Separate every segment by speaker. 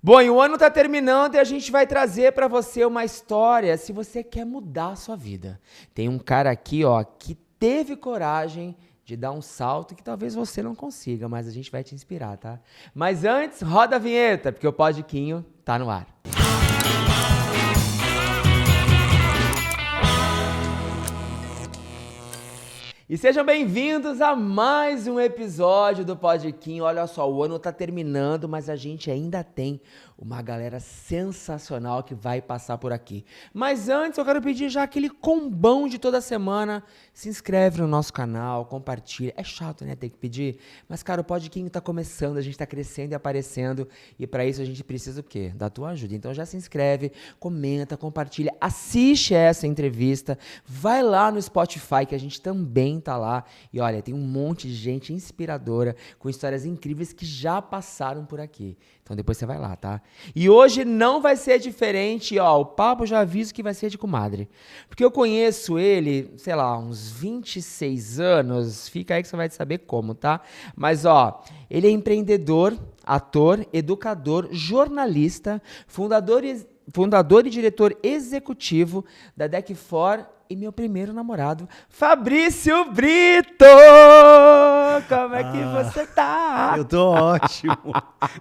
Speaker 1: Bom, e o ano tá terminando e a gente vai trazer pra você uma história se você quer mudar a sua vida. Tem um cara aqui, ó, que teve coragem de dar um salto que talvez você não consiga, mas a gente vai te inspirar, tá? Mas antes, roda a vinheta, porque o Podiquinho tá no ar. E sejam bem-vindos a mais um episódio do Podiquinho. Olha só, o ano tá terminando, mas a gente ainda tem uma galera sensacional que vai passar por aqui. Mas antes eu quero pedir já aquele combão de toda semana. Se inscreve no nosso canal, compartilha. É chato, né, ter que pedir? Mas, cara, o Podiquinho tá começando, a gente tá crescendo e aparecendo. E pra isso a gente precisa o quê? Da tua ajuda. Então já se inscreve, comenta, compartilha, assiste essa entrevista. Vai lá no Spotify, que a gente também tá lá. E olha, tem um monte de gente inspiradora, com histórias incríveis que já passaram por aqui. Então depois você vai lá, tá? E hoje não vai ser diferente, ó, o papo já aviso que vai ser de comadre. Porque eu conheço ele, sei lá, uns 26 anos, fica aí que você vai saber como, tá? Mas, ó, ele é empreendedor, ator, educador, jornalista, fundador e diretor executivo da Deck4 e meu primeiro namorado, Fabrício Brito! Como é que você tá?
Speaker 2: Eu tô ótimo.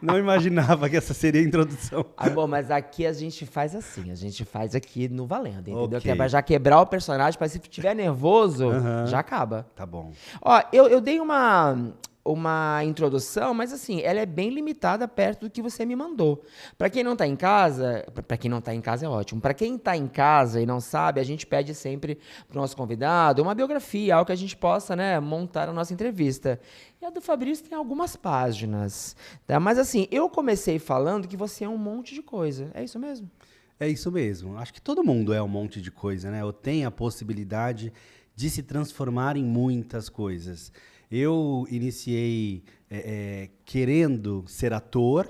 Speaker 2: Não imaginava que essa seria a introdução.
Speaker 1: Ah, bom, mas aqui a gente faz assim, a gente faz aqui no valendo, entendeu?
Speaker 2: Okay.
Speaker 1: Que é pra já quebrar o personagem, pra se tiver nervoso, já acaba.
Speaker 2: Tá bom.
Speaker 1: Ó, eu dei uma introdução, mas assim, ela é bem limitada perto do que você me mandou. Pra quem não tá em casa, pra quem não tá em casa é ótimo. Pra quem tá em casa e não sabe, a gente pede sempre pro nosso convidado uma biografia, algo que a gente possa, né, montar a nossa entrevista. E a do Fabrício tem algumas páginas, tá? Mas assim, eu comecei falando que você é um monte de coisa. É isso mesmo?
Speaker 2: É isso mesmo. Acho que todo mundo é um monte de coisa, né? Ou tem a possibilidade de se transformar em muitas coisas. Eu iniciei querendo ser ator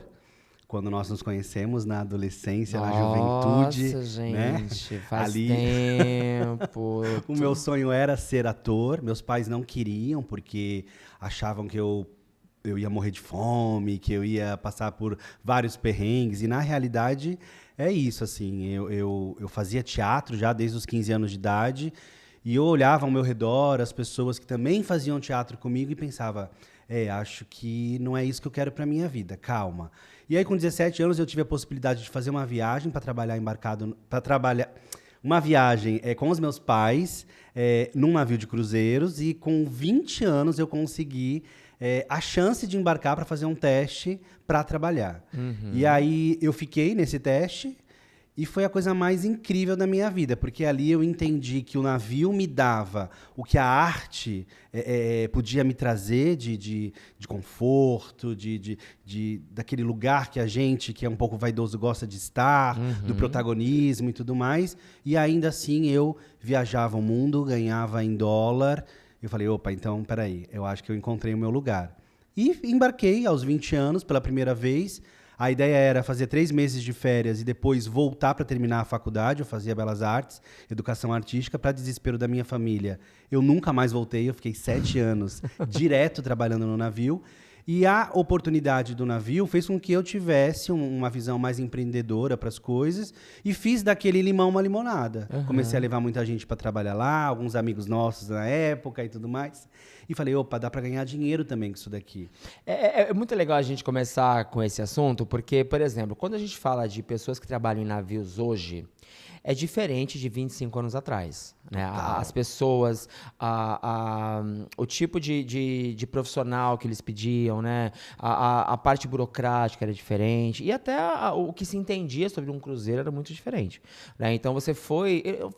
Speaker 2: quando nós nos conhecemos na adolescência, na juventude.
Speaker 1: Nossa, gente,
Speaker 2: né?
Speaker 1: faz
Speaker 2: Ali...
Speaker 1: tempo.
Speaker 2: O meu sonho era ser ator. Meus pais não queriam porque achavam que eu ia morrer de fome, que eu ia passar por vários perrengues. E, na realidade, é isso. Assim, eu fazia teatro já desde os 15 anos de idade. E eu olhava ao meu redor, as pessoas que também faziam teatro comigo e pensava, acho que não é isso que eu quero para minha vida, calma. E aí, com 17 anos, eu tive a possibilidade de fazer uma viagem para trabalhar uma viagem com os meus pais, num navio de cruzeiros, e com 20 anos eu consegui a chance de embarcar para fazer um teste para trabalhar. Uhum. E aí eu fiquei nesse teste, e foi a coisa mais incrível da minha vida, porque ali eu entendi que o navio me dava o que a arte podia me trazer de conforto, daquele lugar que a gente, que é um pouco vaidoso, gosta de estar, do protagonismo e tudo mais. E ainda assim eu viajava o mundo, ganhava em dólar. Eu falei, opa, então, peraí, eu acho que eu encontrei o meu lugar. E embarquei aos 20 anos pela primeira vez. A ideia era fazer 3 meses de férias e depois voltar para terminar a faculdade. Eu fazia Belas Artes, Educação Artística, para desespero da minha família. Eu nunca mais voltei, eu fiquei 7 anos direto trabalhando no navio. E a oportunidade do navio fez com que eu tivesse uma visão mais empreendedora para as coisas e fiz daquele limão uma limonada. Uhum. Comecei a levar muita gente para trabalhar lá, alguns amigos nossos na época e tudo mais. E falei, opa, dá para ganhar dinheiro também com isso daqui.
Speaker 1: É muito legal a gente começar com esse assunto, porque, por exemplo, quando a gente fala de pessoas que trabalham em navios hoje, é diferente de 25 anos atrás, né? As pessoas, o tipo de profissional que eles pediam, né? A parte burocrática era diferente, e até o que se entendia sobre um cruzeiro era muito diferente, né? Então você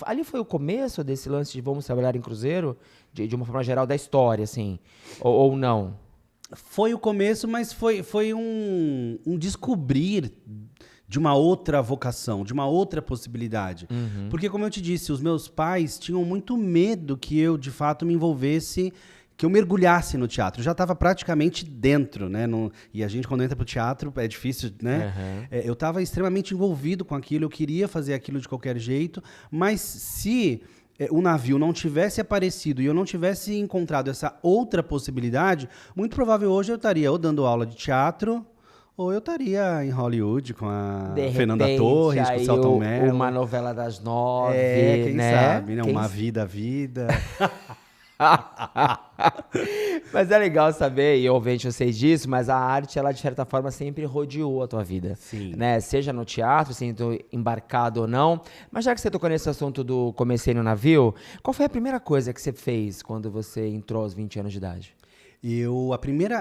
Speaker 1: ali foi o começo desse lance de vamos trabalhar em cruzeiro, de uma forma geral da história, assim, ou não?
Speaker 2: Foi o começo, mas foi um descobrir de uma outra vocação, de uma outra possibilidade. Uhum. Porque, como eu te disse, os meus pais tinham muito medo que eu, de fato, me envolvesse, que eu mergulhasse no teatro. Eu já estava praticamente dentro, né? E a gente, quando entra para o teatro, é difícil, né? Uhum. Eu estava extremamente envolvido com aquilo, eu queria fazer aquilo de qualquer jeito, mas se o navio não tivesse aparecido e eu não tivesse encontrado essa outra possibilidade, muito provável hoje eu estaria ou dando aula de teatro ou eu estaria em Hollywood com a
Speaker 1: De
Speaker 2: Fernanda
Speaker 1: repente,
Speaker 2: Torres, com o
Speaker 1: aí
Speaker 2: Selton Mello.
Speaker 1: uma novela das 9,
Speaker 2: Quem
Speaker 1: né?
Speaker 2: sabe, né? Uma vida, vida.
Speaker 1: Mas é legal saber, e obviamente eu sei disso, mas a arte, ela de certa forma sempre rodeou a tua vida.
Speaker 2: Sim.
Speaker 1: Né? Seja no teatro, sendo embarcado ou não. Mas já que você tocou nesse assunto do comecei no navio, qual foi a primeira coisa que você fez quando você entrou aos 20 anos de idade?
Speaker 2: A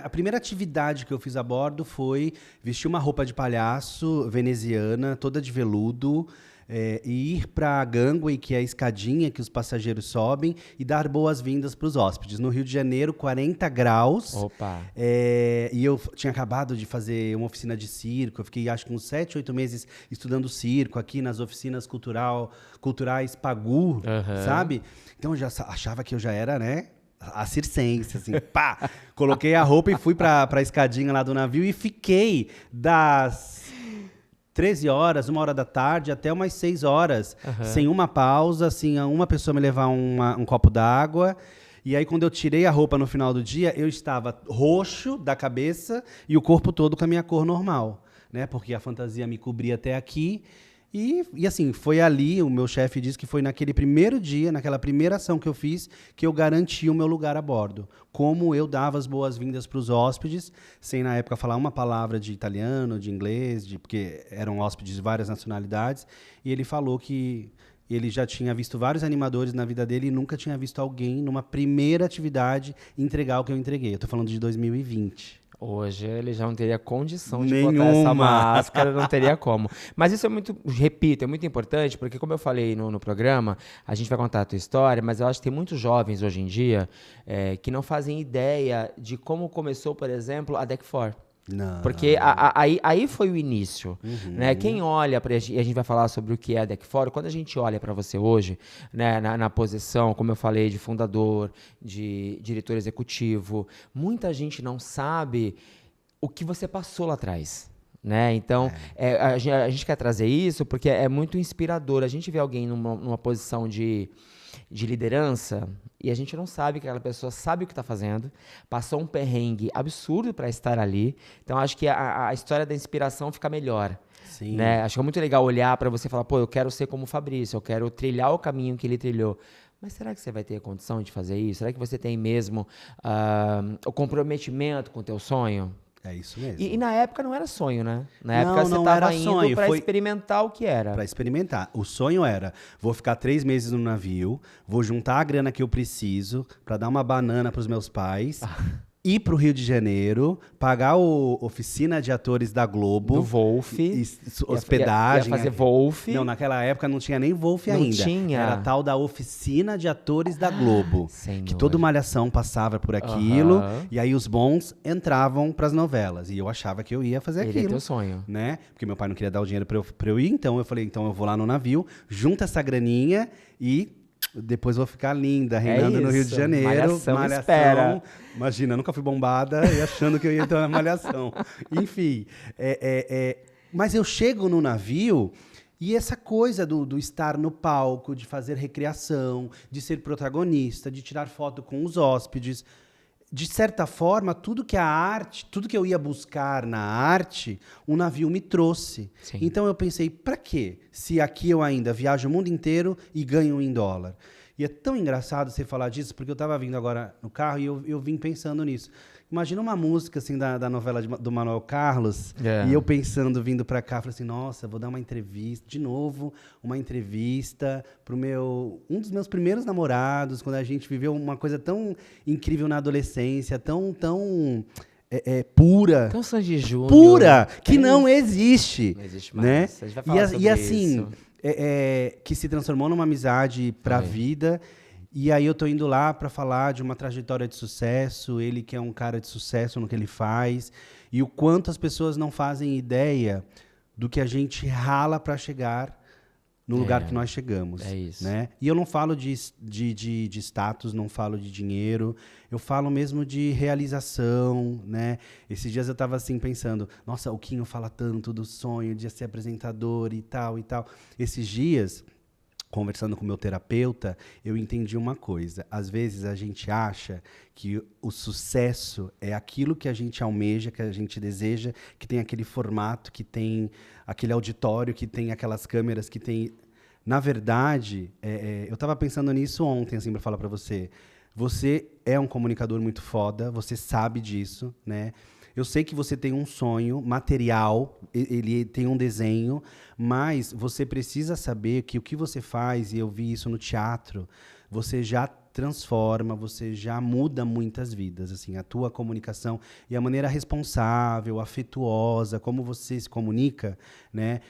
Speaker 2: primeira atividade que eu fiz a bordo foi vestir uma roupa de palhaço veneziana, toda de veludo, e ir para a gangway, que é a escadinha que os passageiros sobem, e dar boas-vindas para os hóspedes. No Rio de Janeiro, 40 graus.
Speaker 1: Opa!
Speaker 2: E eu tinha acabado de fazer uma oficina de circo. Eu fiquei, acho que uns 7, 8 meses estudando circo aqui nas oficinas culturais Pagu, sabe? Então eu já achava que eu já era, né? A circense, assim, pá! Coloquei a roupa e fui pra escadinha lá do navio e fiquei das 13 horas, 1h da tarde, até umas 6 horas, sem uma pausa, assim, uma pessoa me levar um copo d'água. E aí, quando eu tirei a roupa no final do dia, eu estava roxo da cabeça e o corpo todo com a minha cor normal, né? Porque a fantasia me cobria até aqui. E assim, foi ali, o meu chefe disse que foi naquele primeiro dia, naquela primeira ação que eu fiz, que eu garanti o meu lugar a bordo. Como eu dava as boas-vindas para os hóspedes, sem na época falar uma palavra de italiano, de inglês, porque eram hóspedes de várias nacionalidades. E ele falou que ele já tinha visto vários animadores na vida dele e nunca tinha visto alguém, numa primeira atividade, entregar o que eu entreguei. Eu estou falando de 2020.
Speaker 1: Hoje ele já não teria condição de
Speaker 2: Nenhuma.
Speaker 1: botar essa máscara, não teria como. Mas isso é muito, repito, é muito importante, porque como eu falei no programa, a gente vai contar a tua história, mas eu acho que tem muitos jovens hoje em dia que não fazem ideia de como começou, por exemplo, a Deck4.
Speaker 2: Não.
Speaker 1: Porque aí foi o início, né? Quem olha, e a gente vai falar sobre o que é a Deck4, quando a gente olha para você hoje, né, na posição, como eu falei, de fundador, de diretor executivo, muita gente não sabe o que você passou lá atrás. Né? Então, a gente quer trazer isso porque é muito inspirador. A gente vê alguém numa posição de liderança e a gente não sabe que aquela pessoa sabe o que está fazendo, passou um perrengue absurdo para estar ali. Então, acho que a história da inspiração fica melhor.
Speaker 2: Sim.
Speaker 1: Né? Acho que é muito legal olhar para você e falar, pô, eu quero ser como o Fabrício, eu quero trilhar o caminho que ele trilhou. Mas será que você vai ter a condição de fazer isso? Será que você tem mesmo o comprometimento com o teu sonho?
Speaker 2: É isso mesmo.
Speaker 1: E na época não era sonho, né? Na
Speaker 2: Não,
Speaker 1: época você
Speaker 2: não
Speaker 1: estava
Speaker 2: era
Speaker 1: indo
Speaker 2: sonho,
Speaker 1: para
Speaker 2: foi-
Speaker 1: experimentar o que era.
Speaker 2: Para experimentar. O sonho era, vou ficar 3 meses no navio, vou juntar a grana que eu preciso para dar uma banana para os meus pais, ir para o Rio de Janeiro, pagar a oficina de atores da Globo.
Speaker 1: Do Wolf.
Speaker 2: Hospedagem.
Speaker 1: Ia fazer Wolf.
Speaker 2: Não, naquela época não tinha nem Wolf
Speaker 1: Não
Speaker 2: ainda.
Speaker 1: tinha.
Speaker 2: Era a tal da oficina de atores da Globo.
Speaker 1: Senhor.
Speaker 2: Que toda Malhação passava por aquilo.
Speaker 1: Aham.
Speaker 2: E aí os bons entravam para as novelas. E eu achava que eu ia fazer
Speaker 1: Ele é
Speaker 2: aquilo.
Speaker 1: teu sonho.
Speaker 2: Né? Porque meu pai não queria dar o dinheiro pra eu ir, então eu falei, então eu vou lá no navio, junta essa graninha e depois vou ficar linda, reinando no Rio de
Speaker 1: isso.
Speaker 2: Janeiro.
Speaker 1: Malhação espera.
Speaker 2: Imagina, nunca fui bombada e achando que eu ia entrar na Malhação. Enfim, mas eu chego no navio e essa coisa do estar no palco, de fazer recriação, de ser protagonista, de tirar foto com os hóspedes, de certa forma, tudo que a arte, tudo que eu ia buscar na arte, o navio me trouxe.
Speaker 1: Sim.
Speaker 2: Então eu pensei, para quê? Se aqui eu ainda viajo o mundo inteiro e ganho em dólar. E é tão engraçado você falar disso, porque eu estava vindo agora no carro e eu vim pensando nisso. Imagina uma música assim da novela do Manuel Carlos, e eu pensando, vindo para cá, falei assim, nossa, vou dar uma entrevista, de novo, uma entrevista pro um dos meus primeiros namorados, quando a gente viveu uma coisa tão incrível na adolescência, tão pura.
Speaker 1: Então, Sandy Júnior.
Speaker 2: Pura! Que não existe.
Speaker 1: Não existe mais.
Speaker 2: Né?
Speaker 1: A gente vai falar sobre
Speaker 2: assim,
Speaker 1: isso.
Speaker 2: Que se transformou numa amizade pra vida. E aí eu tô indo lá para falar de uma trajetória de sucesso, ele que é um cara de sucesso no que ele faz, e o quanto as pessoas não fazem ideia do que a gente rala para chegar no lugar que nós chegamos.
Speaker 1: É isso.
Speaker 2: Né? E eu não falo de status, não falo de dinheiro, eu falo mesmo de realização. Né? Esses dias eu estava assim pensando, nossa, o Quinho fala tanto do sonho de ser apresentador e tal e tal. Esses dias, conversando com o meu terapeuta, eu entendi uma coisa. Às vezes a gente acha que o sucesso é aquilo que a gente almeja, que a gente deseja, que tem aquele formato, que tem aquele auditório, que tem aquelas câmeras, que tem... Na verdade, eu estava pensando nisso ontem, assim, para falar para você. Você é um comunicador muito foda, você sabe disso, né? Eu sei que você tem um sonho material, ele tem um desenho, mas você precisa saber que o que você faz, e eu vi isso no teatro, você já transforma, você já muda muitas vidas, assim, a tua comunicação e a maneira responsável, afetuosa, como você se comunica, né?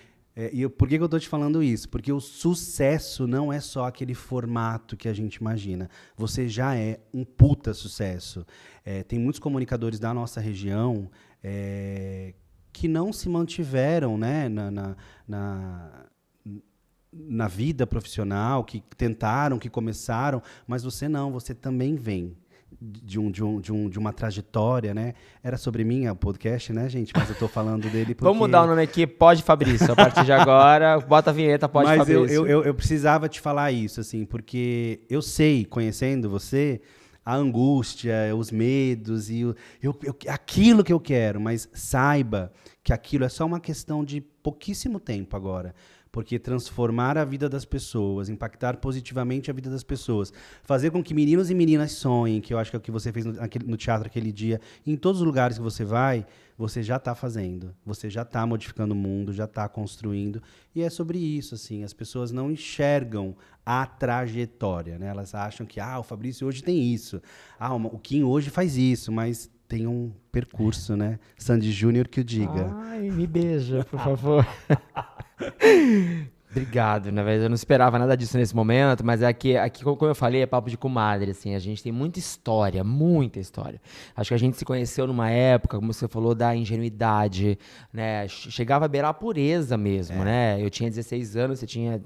Speaker 2: Por que eu estou te falando isso? Porque o sucesso não é só aquele formato que a gente imagina. Você já é um puta sucesso. Tem muitos comunicadores da nossa região que não se mantiveram, né, na vida profissional, que tentaram, que começaram, mas você não, você também vem de uma trajetória, né? Era sobre mim o podcast, né, gente? Mas eu tô falando dele porque...
Speaker 1: Vamos mudar o nome aqui, Pode Fabrício. A partir de agora, bota a vinheta, Pode Fabrício.
Speaker 2: Mas eu precisava te falar isso, assim, porque eu sei, conhecendo você, a angústia, os medos e aquilo que eu quero, mas saiba que aquilo é só uma questão de pouquíssimo tempo agora. Porque transformar a vida das pessoas, impactar positivamente a vida das pessoas, fazer com que meninos e meninas sonhem, que eu acho que é o que você fez no teatro aquele dia, em todos os lugares que você vai, você já está fazendo, você já está modificando o mundo, já está construindo, e é sobre isso, assim, as pessoas não enxergam a trajetória, né? Elas acham que, o Fabrício hoje tem isso, o Kim hoje faz isso, mas tem um percurso, né? Sandy Júnior que o diga.
Speaker 1: Ai, me beija, por favor. Obrigado, na verdade eu não esperava nada disso nesse momento, mas aqui como eu falei, é papo de comadre, assim, a gente tem muita história. Acho que a gente se conheceu numa época, como você falou, da ingenuidade, né, chegava a beirar a pureza mesmo, né, eu tinha 16 anos, você tinha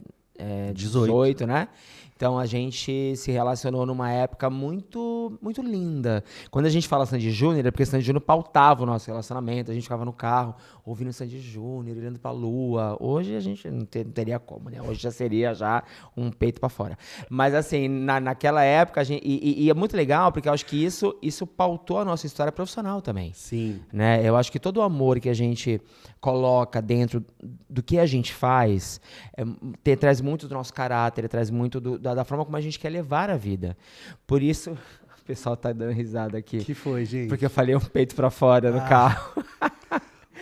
Speaker 1: 18, né? Então a gente se relacionou numa época muito, muito linda. Quando a gente fala Sandy Júnior, é porque Sandy Júnior pautava o nosso relacionamento. A gente ficava no carro ouvindo Sandy Júnior, olhando pra lua. Hoje a gente não teria como, né? Hoje já seria um peito pra fora. Mas assim, naquela época, e é muito legal, porque eu acho que isso pautou a nossa história profissional também.
Speaker 2: Sim.
Speaker 1: Né? Eu acho que todo o amor que a gente coloca dentro do que a gente faz traz muito do nosso caráter, traz muito da forma como a gente quer levar a vida. Por isso, o pessoal tá dando risada aqui.
Speaker 2: Que foi, gente?
Speaker 1: Porque eu falei um peito pra fora no carro.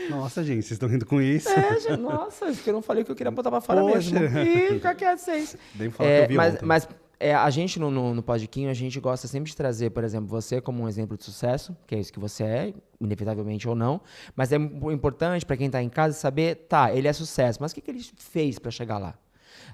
Speaker 2: Nossa, gente, vocês estão rindo com isso?
Speaker 1: Gente, nossa, porque eu não falei o que eu queria botar pra fora mesmo. Ih, fica quieto vocês.
Speaker 2: Bem falar que eu vi ontem.
Speaker 1: Mas a gente no Podquinho, a gente gosta sempre de trazer, por exemplo, você como um exemplo de sucesso, que é isso que você é, inevitavelmente ou não, mas é importante para quem tá em casa saber, ele é sucesso, mas o que ele fez para chegar lá?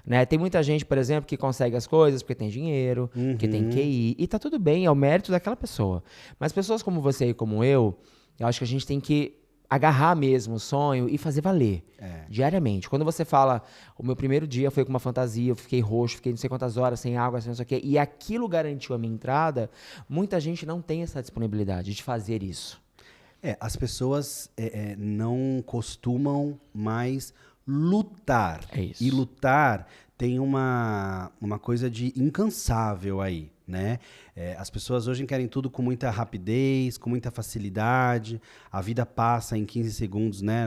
Speaker 1: Né? Tem muita gente, por exemplo, que consegue as coisas porque tem dinheiro, porque tem QI, e tá tudo bem, é o mérito daquela pessoa. Mas pessoas como você e como eu acho que a gente tem que agarrar mesmo o sonho e fazer valer diariamente. Quando você fala, o meu primeiro dia foi com uma fantasia, eu fiquei roxo, fiquei não sei quantas horas sem água, não sei o quê, e aquilo garantiu a minha entrada, muita gente não tem essa disponibilidade de fazer isso.
Speaker 2: As pessoas não costumam mais lutar.
Speaker 1: É isso.
Speaker 2: E lutar tem uma coisa de incansável aí, né? As pessoas hoje querem tudo com muita rapidez, com muita facilidade. A vida passa em 15 segundos, né,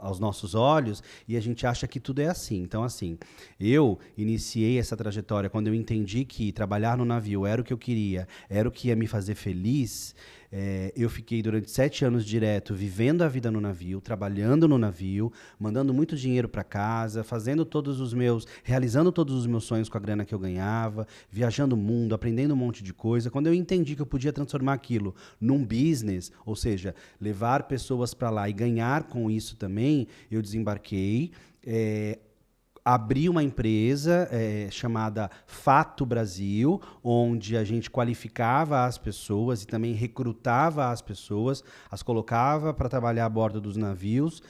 Speaker 2: aos nossos olhos, e a gente acha que tudo é assim. Então, assim, eu iniciei essa trajetória quando eu entendi que trabalhar no navio era o que eu queria, era o que ia me fazer feliz. Eu fiquei durante 7 anos direto vivendo a vida no navio, trabalhando no navio, mandando muito dinheiro para casa, realizando todos os meus sonhos com a grana que eu ganhava, viajando o mundo, aprendendo um monte de coisa. Quando eu entendi que eu podia transformar aquilo num business, ou seja, levar pessoas para lá e ganhar com isso também, eu desembarquei. Abri uma empresa chamada Fato Brasil, onde a gente qualificava as pessoas e também recrutava as pessoas, as colocava para trabalhar a bordo dos navios.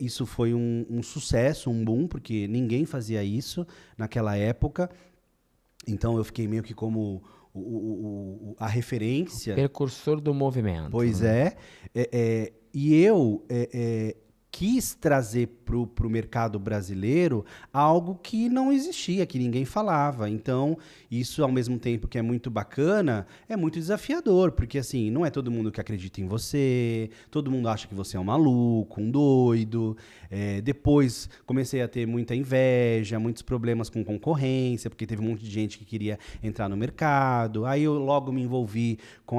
Speaker 2: Isso foi um sucesso, um boom, porque ninguém fazia isso naquela época. Então eu fiquei meio que como a referência.
Speaker 1: Precursor do movimento.
Speaker 2: Pois é. E eu quis trazer para o mercado brasileiro algo que não existia, que ninguém falava. Então, isso, ao mesmo tempo que é muito bacana, é muito desafiador, porque assim, não é todo mundo que acredita em você, todo mundo acha que você é um maluco, um doido. Depois, comecei a ter muita inveja, muitos problemas com concorrência, porque teve um monte de gente que queria entrar no mercado. Aí eu logo me envolvi com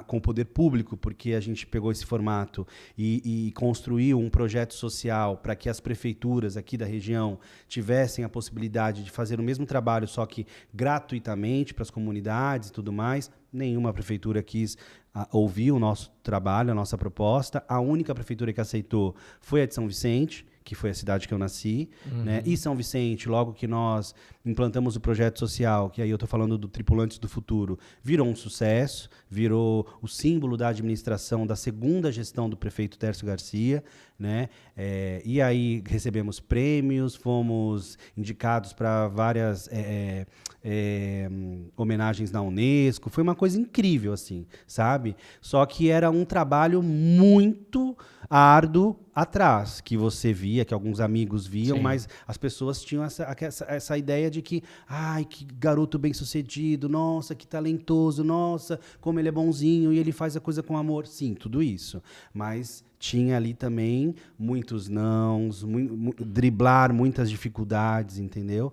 Speaker 2: o poder público, porque a gente pegou esse formato e construiu um projeto social para que as prefeituras aqui da região tivessem a possibilidade de fazer o mesmo trabalho, só que gratuitamente para as comunidades e tudo mais. Nenhuma prefeitura quis ouvir o nosso trabalho, a nossa proposta. A única prefeitura que aceitou foi a de São Vicente, que foi a cidade que eu nasci, né? E São Vicente, logo que nós implantamos o projeto social, que aí eu estou falando do Tripulantes do Futuro, virou um sucesso, virou o símbolo da administração da segunda gestão do prefeito Tércio Garcia, né? E aí recebemos prêmios, fomos indicados para várias homenagens na Unesco. Foi uma coisa incrível, assim, sabe? Só que era um trabalho muito árduo atrás, que você via, que alguns amigos viam, mas as pessoas tinham essa ideia de que, ai, que garoto bem-sucedido, nossa, que talentoso, nossa, como ele é bonzinho e ele faz a coisa com amor. Sim, tudo isso. Mas tinha ali também muitos nãos, driblar muitas dificuldades, entendeu?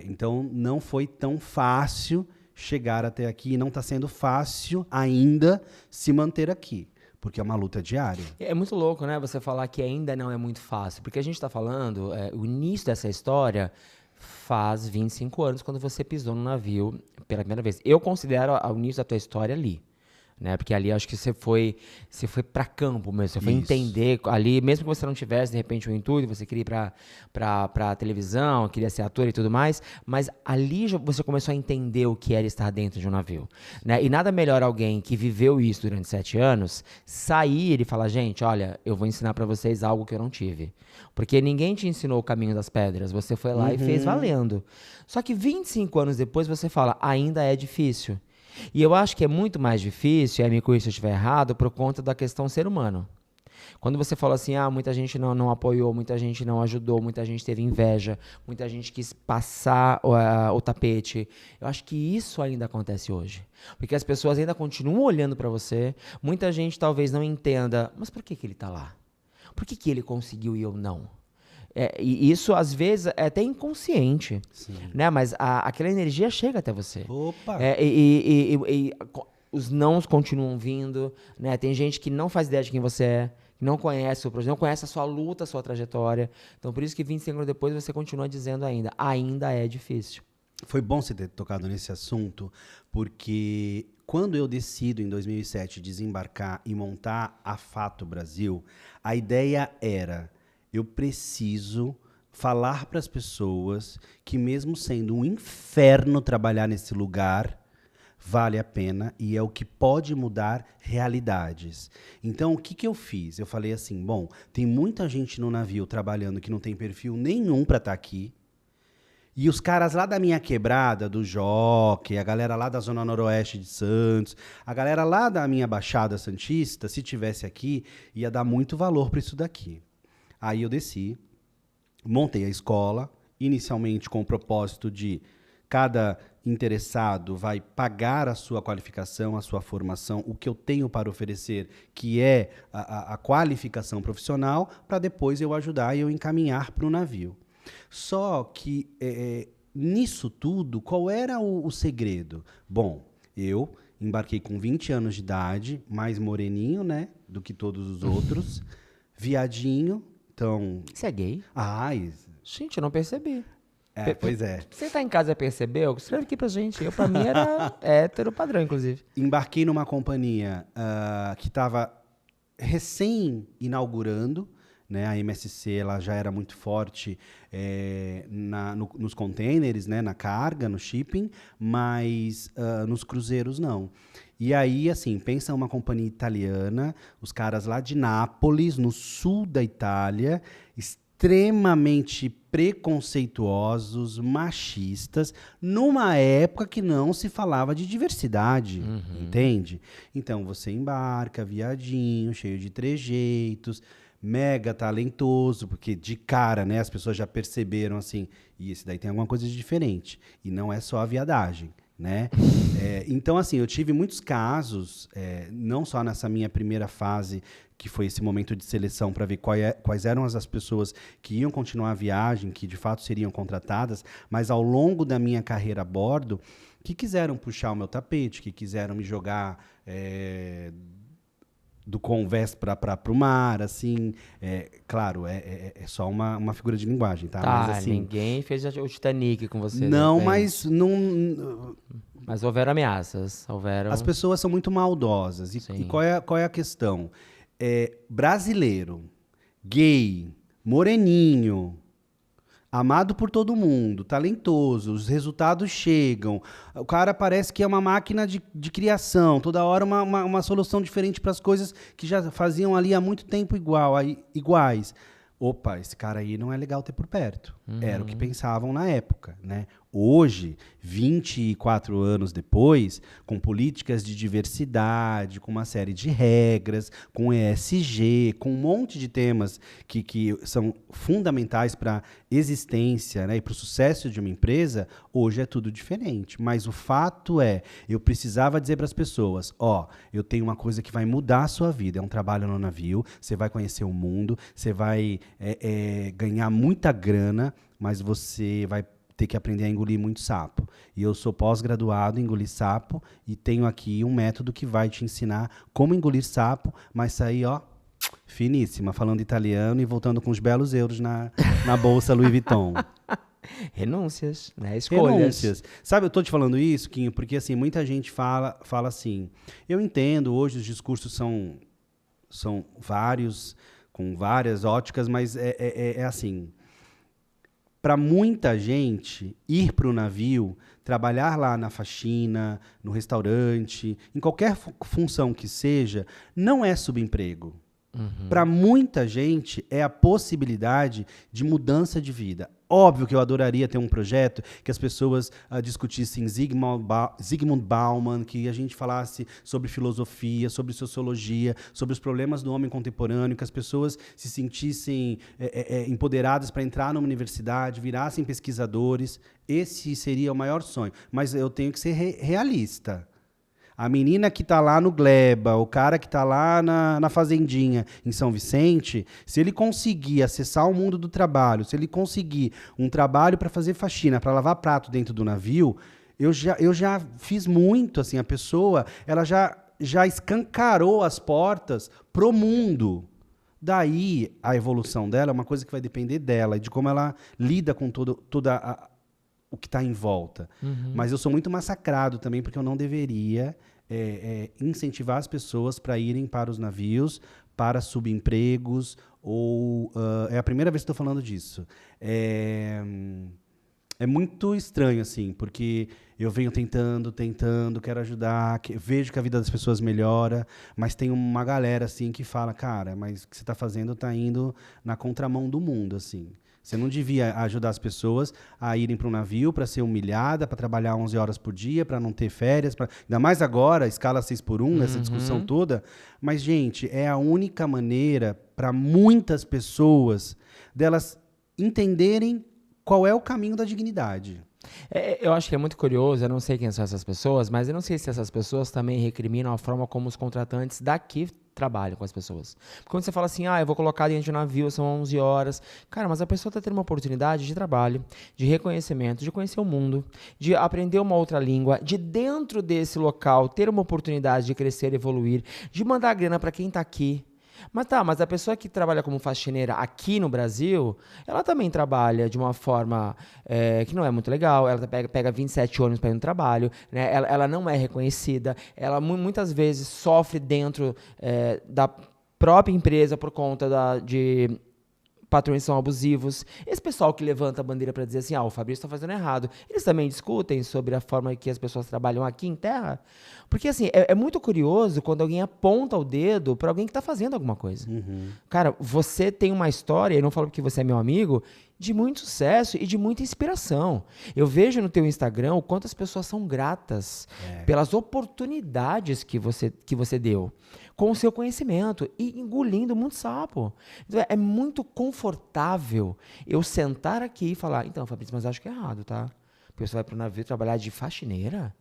Speaker 2: Então, não foi tão fácil chegar até aqui, e não está sendo fácil ainda se manter aqui, porque é uma luta diária.
Speaker 1: É muito louco, né, você falar que ainda não é muito fácil, porque a gente está falando, o início dessa história faz 25 anos, quando você pisou no navio pela primeira vez. Eu considero o início da tua história ali. Né? Porque ali acho que você foi para campo mesmo, você foi entender ali, mesmo que você não tivesse de repente um intuito, você queria ir para televisão, queria ser ator e tudo mais, mas ali você começou a entender o que era estar dentro de um navio, né? E nada melhor alguém que viveu isso durante 7 anos sair e falar, gente, olha, eu vou ensinar para vocês algo que eu não tive, porque ninguém te ensinou o caminho das pedras, você foi lá e fez valendo. Só que 25 anos depois você fala, ainda é difícil. E eu acho que é muito mais difícil, e aí me corrija se eu estiver errado, por conta da questão ser humano. Quando você fala assim, muita gente não apoiou, muita gente não ajudou, muita gente teve inveja, muita gente quis passar o tapete, eu acho que isso ainda acontece hoje. Porque as pessoas ainda continuam olhando para você, muita gente talvez não entenda, mas por que ele está lá? Por que ele conseguiu e eu não? E isso, às vezes, é até inconsciente, né? Mas aquela energia chega até você.
Speaker 2: Opa!
Speaker 1: Os nãos continuam vindo, né? Tem gente que não faz ideia de quem você é, que não conhece o seu projeto, não conhece a sua luta, a sua trajetória. Então, por isso que 25 anos depois você continua dizendo ainda é difícil.
Speaker 2: Foi bom você ter tocado nesse assunto, porque quando eu decido, em 2007, desembarcar e montar a Fato Brasil, a ideia era... Eu preciso falar para as pessoas que, mesmo sendo um inferno trabalhar nesse lugar, vale a pena e é o que pode mudar realidades. Então, o que eu fiz? Eu falei assim, bom, tem muita gente no navio trabalhando que não tem perfil nenhum para estar aqui, e os caras lá da minha quebrada, do Jockey, a galera lá da Zona Noroeste de Santos, a galera lá da minha Baixada Santista, se tivesse aqui, ia dar muito valor para isso daqui. Aí eu desci, montei a escola, inicialmente com o propósito de cada interessado vai pagar a sua qualificação, a sua formação, o que eu tenho para oferecer, que é a qualificação profissional, para depois eu ajudar e eu encaminhar para o navio. Só que nisso tudo, qual era o segredo? Bom, eu embarquei com 20 anos de idade, mais moreninho, né, do que todos os outros, viadinho. Então...
Speaker 1: Você é gay?
Speaker 2: Gente,
Speaker 1: eu não percebi.
Speaker 2: Pois é.
Speaker 1: Você tá em casa e percebeu? Escreve aqui pra gente. Pra mim era hétero padrão, inclusive.
Speaker 2: Embarquei numa companhia que estava recém-inaugurando, né? A MSC ela já era muito forte nos containers, né? Na carga, no shipping, mas nos cruzeiros não. E aí, assim, pensa uma companhia italiana, os caras lá de Nápoles, no sul da Itália, extremamente preconceituosos, machistas, numa época que não se falava de diversidade, entende? Então, você embarca, viadinho, cheio de trejeitos, mega talentoso, porque de cara, né, as pessoas já perceberam assim, e esse daí tem alguma coisa de diferente. E não é só a viadagem, né? Então, assim, eu tive muitos casos, não só nessa minha primeira fase, que foi esse momento de seleção para ver quais eram as pessoas que iam continuar a viagem, que de fato seriam contratadas, mas ao longo da minha carreira a bordo, que quiseram puxar o meu tapete, que quiseram me jogar do convés para o mar, assim, claro, é só uma figura de linguagem, tá?
Speaker 1: Tá,
Speaker 2: Mas, assim,
Speaker 1: ninguém fez o Titanic com você.
Speaker 2: não,
Speaker 1: de repente.
Speaker 2: mas não.
Speaker 1: Mas houveram ameaças, houveram...
Speaker 2: As pessoas são muito maldosas. E
Speaker 1: Sim.
Speaker 2: qual é a questão? Brasileiro, gay, moreninho, amado por todo mundo, talentoso, os resultados chegam. O cara parece que é uma máquina de criação, toda hora uma solução diferente para as coisas que já faziam ali há muito tempo iguais. Opa, esse cara aí não é legal ter por perto. Era o que pensavam na época, né? Hoje, 24 anos depois, com políticas de diversidade, com uma série de regras, com ESG, com um monte de temas que são fundamentais para a existência, né, e para o sucesso de uma empresa, hoje é tudo diferente. Mas o fato é, eu precisava dizer para as pessoas, eu tenho uma coisa que vai mudar a sua vida, é um trabalho no navio, você vai conhecer o mundo, você vai ganhar muita grana, mas você vai ter que aprender a engolir muito sapo. E eu sou pós-graduado em engolir sapo e tenho aqui um método que vai te ensinar como engolir sapo, mas sair, finíssima, falando italiano e voltando com os belos euros na bolsa Louis Vuitton.
Speaker 1: Renúncias, né? Escolhas.
Speaker 2: Renúncias. Sabe, eu tô te falando isso, Quinho, porque assim, muita gente fala assim, eu entendo, hoje os discursos são vários, com várias óticas, mas é assim... Para muita gente, ir para o navio, trabalhar lá na faxina, no restaurante, em qualquer função que seja, não é subemprego. Para muita gente, é a possibilidade de mudança de vida. Óbvio que eu adoraria ter um projeto que as pessoas discutissem Zygmunt Bauman, que a gente falasse sobre filosofia, sobre sociologia, sobre os problemas do homem contemporâneo, que as pessoas se sentissem empoderadas para entrar numa universidade, virassem pesquisadores. Esse seria o maior sonho. Mas eu tenho que ser realista. A menina que está lá no Gleba, o cara que está lá na Fazendinha, em São Vicente, se ele conseguir acessar o mundo do trabalho, se ele conseguir um trabalho para fazer faxina, para lavar prato dentro do navio, eu já fiz muito, assim, a pessoa ela já escancarou as portas pro mundo. Daí, a evolução dela é uma coisa que vai depender dela, e de como ela lida com toda o que está em volta. Mas eu sou muito massacrado também, porque eu não deveria incentivar as pessoas para irem para os navios, para subempregos, ou... é a primeira vez que estou falando disso. É muito estranho, assim, porque eu venho tentando, quero ajudar, vejo que a vida das pessoas melhora, mas tem uma galera, assim, que fala, cara, mas o que você está fazendo está indo na contramão do mundo, assim. Você não devia ajudar as pessoas a irem para um navio para ser humilhada, para trabalhar 11 horas por dia, para não ter férias, ainda mais agora, escala 6x1, essa discussão toda. Mas, gente, é a única maneira para muitas pessoas delas entenderem qual é o caminho da dignidade.
Speaker 1: Eu acho que é muito curioso, eu não sei quem são essas pessoas, mas eu não sei se essas pessoas também recriminam a forma como os contratantes daqui trabalham com as pessoas. Porque quando você fala assim, eu vou colocar dentro de um navio, são 11 horas. Cara, mas a pessoa está tendo uma oportunidade de trabalho, de reconhecimento, de conhecer o mundo, de aprender uma outra língua, de dentro desse local ter uma oportunidade de crescer, evoluir, de mandar grana para quem está aqui. Mas a pessoa que trabalha como faxineira aqui no Brasil, ela também trabalha de uma forma que não é muito legal, ela pega 27 ônibus para ir no trabalho, né? Ela não é reconhecida, ela muitas vezes sofre dentro da própria empresa por conta de patrões são abusivos. Esse pessoal que levanta a bandeira para dizer assim, o Fabrício está fazendo errado, eles também discutem sobre a forma que as pessoas trabalham aqui em terra? Porque, assim, é muito curioso quando alguém aponta o dedo para alguém que está fazendo alguma coisa. Cara, você tem uma história, eu não falo porque você é meu amigo, de muito sucesso e de muita inspiração. Eu vejo no teu Instagram o quanto as pessoas são gratas pelas oportunidades que você deu. com o seu conhecimento e engolindo muito sapo. Então, é muito confortável eu sentar aqui e falar, então, Fabrício, mas acho que é errado, tá? Porque você vai para o navio trabalhar de faxineira,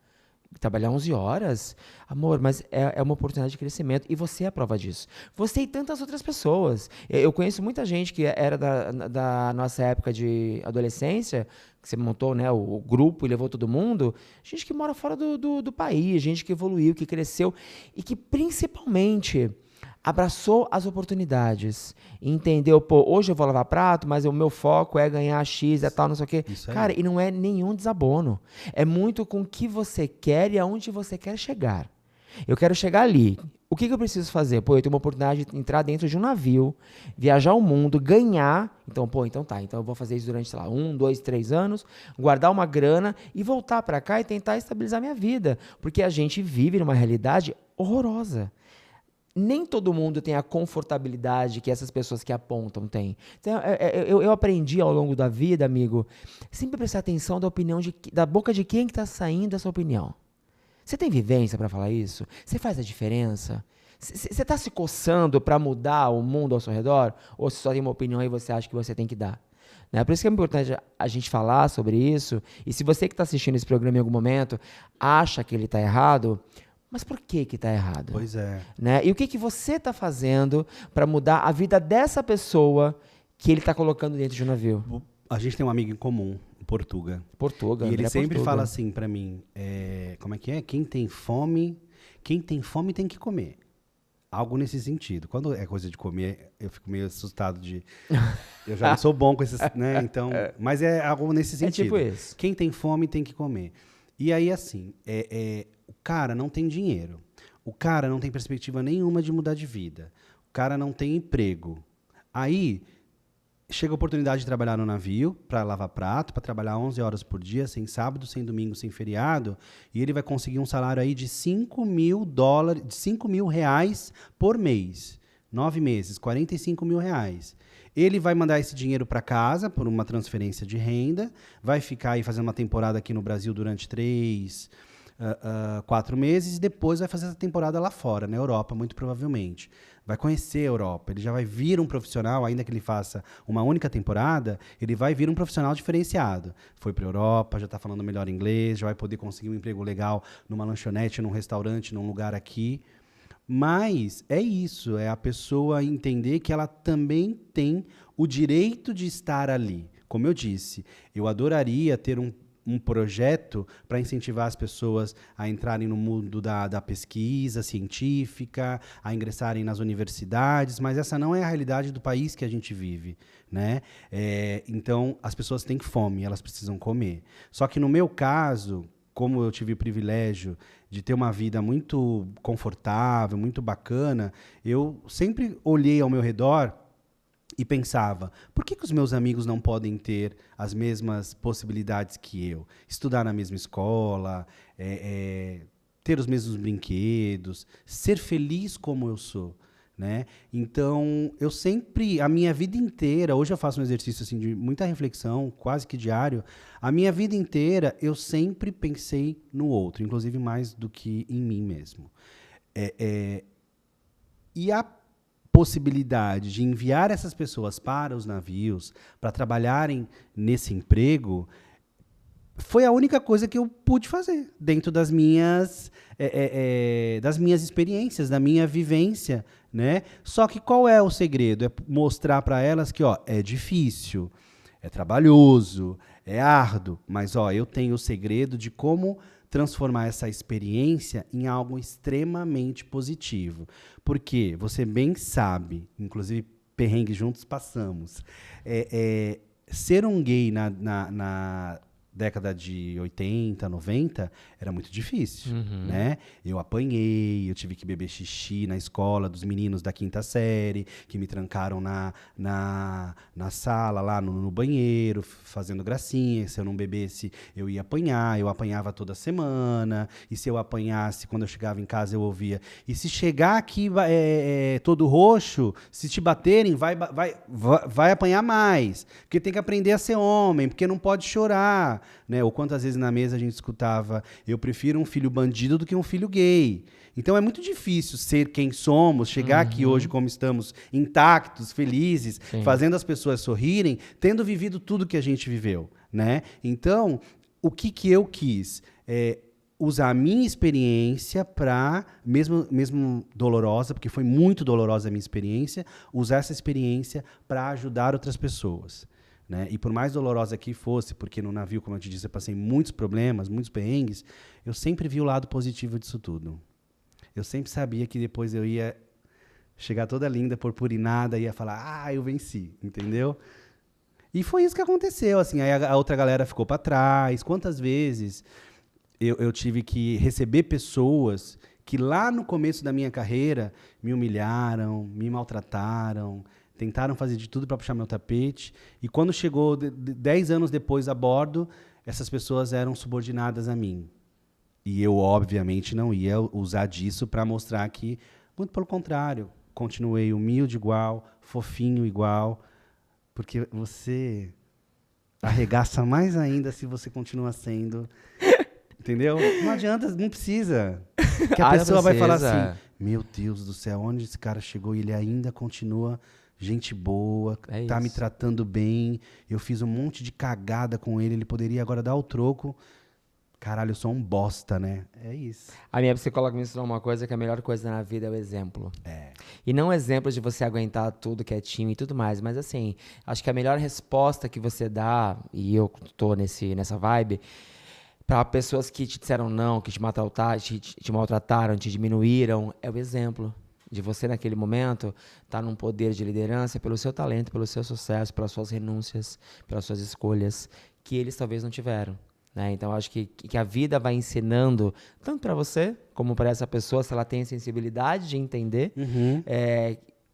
Speaker 1: trabalhar 11 horas. Amor, mas é uma oportunidade de crescimento e você é a prova disso. Você e tantas outras pessoas. Eu conheço muita gente que era da nossa época de adolescência, que você montou, né, o grupo e levou todo mundo. Gente que mora fora do país, gente que evoluiu, que cresceu e que principalmente abraçou as oportunidades e entendeu, pô, hoje eu vou lavar prato, mas o meu foco é ganhar X, é tal, não sei o quê. Cara, e não é nenhum desabono. É muito com o que você quer e aonde você quer chegar. Eu quero chegar ali. O que eu preciso fazer? Pô, eu tenho uma oportunidade de entrar dentro de um navio, viajar o mundo, ganhar. Então, então eu vou fazer isso durante, sei lá, 1, 2, 3 anos, guardar uma grana e voltar pra cá e tentar estabilizar minha vida. Porque a gente vive numa realidade horrorosa. Nem todo mundo tem a confortabilidade que essas pessoas que apontam têm. Então, eu aprendi ao longo da vida, amigo, sempre prestar atenção da opinião da boca de quem que está saindo essa opinião. Você tem vivência para falar isso? Você faz a diferença? Você está se coçando para mudar o mundo ao seu redor? Ou você só tem uma opinião e você acha que você tem que dar? Né? Por isso que é importante a gente falar sobre isso. E se você que está assistindo esse programa em algum momento acha que ele está errado, mas por que está errado?
Speaker 2: Pois é.
Speaker 1: Né? E o que você está fazendo para mudar a vida dessa pessoa que ele está colocando dentro de um navio?
Speaker 2: A gente tem um amigo em comum, Portuga.
Speaker 1: Portuga.
Speaker 2: E ele sempre
Speaker 1: Portuga.
Speaker 2: fala assim para mim, como é que é? Quem tem fome tem que comer. Algo nesse sentido. Quando é coisa de comer, eu fico meio assustado de... Eu já não sou bom com esses... né? Então, mas é algo nesse sentido.
Speaker 1: É tipo isso.
Speaker 2: Quem tem fome tem que comer. E aí, assim, o cara não tem dinheiro. O cara não tem perspectiva nenhuma de mudar de vida. O cara não tem emprego. Aí, chega a oportunidade de trabalhar no navio, para lavar prato, para trabalhar 11 horas por dia, sem sábado, sem domingo, sem feriado, e ele vai conseguir um salário aí de $5 mil, de R$5 mil por mês. 9 meses, R$45 mil. Ele vai mandar esse dinheiro para casa por uma transferência de renda, vai ficar aí fazendo uma temporada aqui no Brasil durante 4 meses, e depois vai fazer essa temporada lá fora, na Europa, muito provavelmente. Vai conhecer a Europa, ele já vai vir um profissional, ainda que ele faça uma única temporada, ele vai vir um profissional diferenciado. Foi para a Europa, já está falando melhor inglês, já vai poder conseguir um emprego legal numa lanchonete, num restaurante, num lugar aqui. Mas é isso, é a pessoa entender que ela também tem o direito de estar ali. Como eu disse, eu adoraria ter um projeto para incentivar as pessoas a entrarem no mundo da pesquisa científica, a ingressarem nas universidades, mas essa não é a realidade do país que a gente vive, né? Então, as pessoas têm fome, elas precisam comer. Só que no meu caso, como eu tive o privilégio de ter uma vida muito confortável, muito bacana, eu sempre olhei ao meu redor e pensava, por que os meus amigos não podem ter as mesmas possibilidades que eu? Estudar na mesma escola, ter os mesmos brinquedos, ser feliz como eu sou, né? Então, eu sempre, a minha vida inteira, hoje eu faço um exercício assim, de muita reflexão, quase que diário, a minha vida inteira eu sempre pensei no outro, inclusive mais do que em mim mesmo. E a possibilidade de enviar essas pessoas para os navios, para trabalharem nesse emprego, foi a única coisa que eu pude fazer dentro das minhas experiências, da minha vivência, né? Só que qual é o segredo? É mostrar para elas que, é difícil, é trabalhoso, é árduo, mas, eu tenho o segredo de como transformar essa experiência em algo extremamente positivo. Porque você bem sabe, inclusive perrengues juntos passamos, ser um gay na década de 80, 90, era muito difícil, né? Eu apanhei, eu tive que beber xixi na escola dos meninos da 5ª série, que me trancaram na sala, lá no banheiro, fazendo gracinha. Se eu não bebesse, eu ia apanhar. Eu apanhava toda semana. E se eu apanhasse, quando eu chegava em casa, eu ouvia. E se chegar aqui todo roxo, se te baterem, vai apanhar mais. Porque tem que aprender a ser homem, porque não pode chorar. escutar, né? Ou quantas vezes na mesa a gente escutava, eu prefiro um filho bandido do que um filho gay. Então é muito difícil ser quem somos, chegar aqui hoje como estamos, intactos, felizes, fazendo as pessoas sorrirem, tendo vivido tudo que a gente viveu, né? Então, o que eu quis? Usar a minha experiência para, mesmo dolorosa, porque foi muito dolorosa a minha experiência, usar essa experiência para ajudar outras pessoas. Né? E por mais dolorosa que fosse, porque no navio, como eu te disse, eu passei muitos problemas, muitos perrengues, eu sempre vi o lado positivo disso tudo. Eu sempre sabia que depois eu ia chegar toda linda, purpurinada, e ia falar, eu venci, entendeu? E foi isso que aconteceu, assim, aí a outra galera ficou para trás. Quantas vezes eu tive que receber pessoas que lá no começo da minha carreira me humilharam, me maltrataram, tentaram fazer de tudo para puxar meu tapete, e quando chegou 10 anos depois a bordo, essas pessoas eram subordinadas a mim. E eu, obviamente, não ia usar disso para mostrar que, muito pelo contrário, continuei humilde igual, fofinho igual, porque você arregaça mais ainda se você continua sendo, entendeu? Não adianta, não precisa. Que a pessoa vai falar assim, meu Deus do céu, onde esse cara chegou e ele ainda continua gente boa, tá me tratando bem, eu fiz um monte de cagada com ele poderia agora dar o troco. Caralho, eu sou um bosta, né? É isso.
Speaker 1: A minha psicóloga me ensinou uma coisa, que a melhor coisa na vida é o exemplo. E não exemplo de você aguentar tudo quietinho e tudo mais, mas assim, acho que a melhor resposta que você dá, e eu tô nessa vibe, para pessoas que te disseram não, que te maltrataram, te diminuíram, é o exemplo. De você, naquele momento, estar num poder de liderança pelo seu talento, pelo seu sucesso, pelas suas renúncias, pelas suas escolhas, que eles talvez não tiveram. Né? Então, acho que a vida vai ensinando, tanto para você, como para essa pessoa, se ela tem a sensibilidade de entender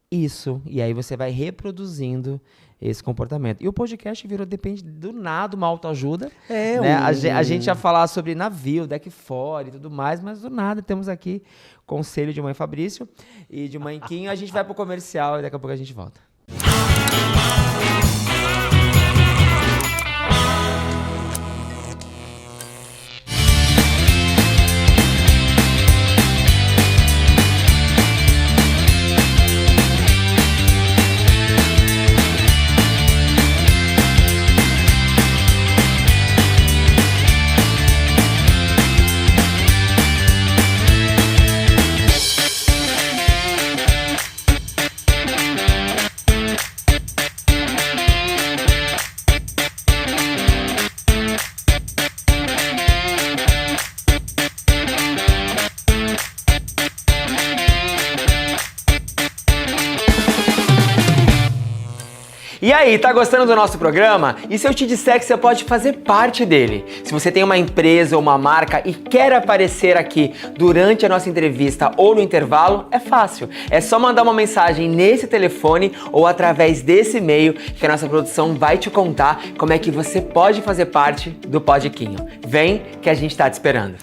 Speaker 1: isso. E aí você vai reproduzindo esse comportamento. E o podcast virou, depende do nada, uma autoajuda. Né? A gente ia falar sobre navio, deck fora e tudo mais, mas do nada temos aqui conselho de mãe Fabrício e de mãe Quinho. A gente vai pro comercial e daqui a pouco a gente volta. E aí, tá gostando do nosso programa? E se eu te disser que você pode fazer parte dele? Se você tem uma empresa ou uma marca e quer aparecer aqui durante a nossa entrevista ou no intervalo, é fácil. É só mandar uma mensagem nesse telefone ou através desse e-mail que a nossa produção vai te contar como é que você pode fazer parte do Podquinho. Vem que a gente tá te esperando.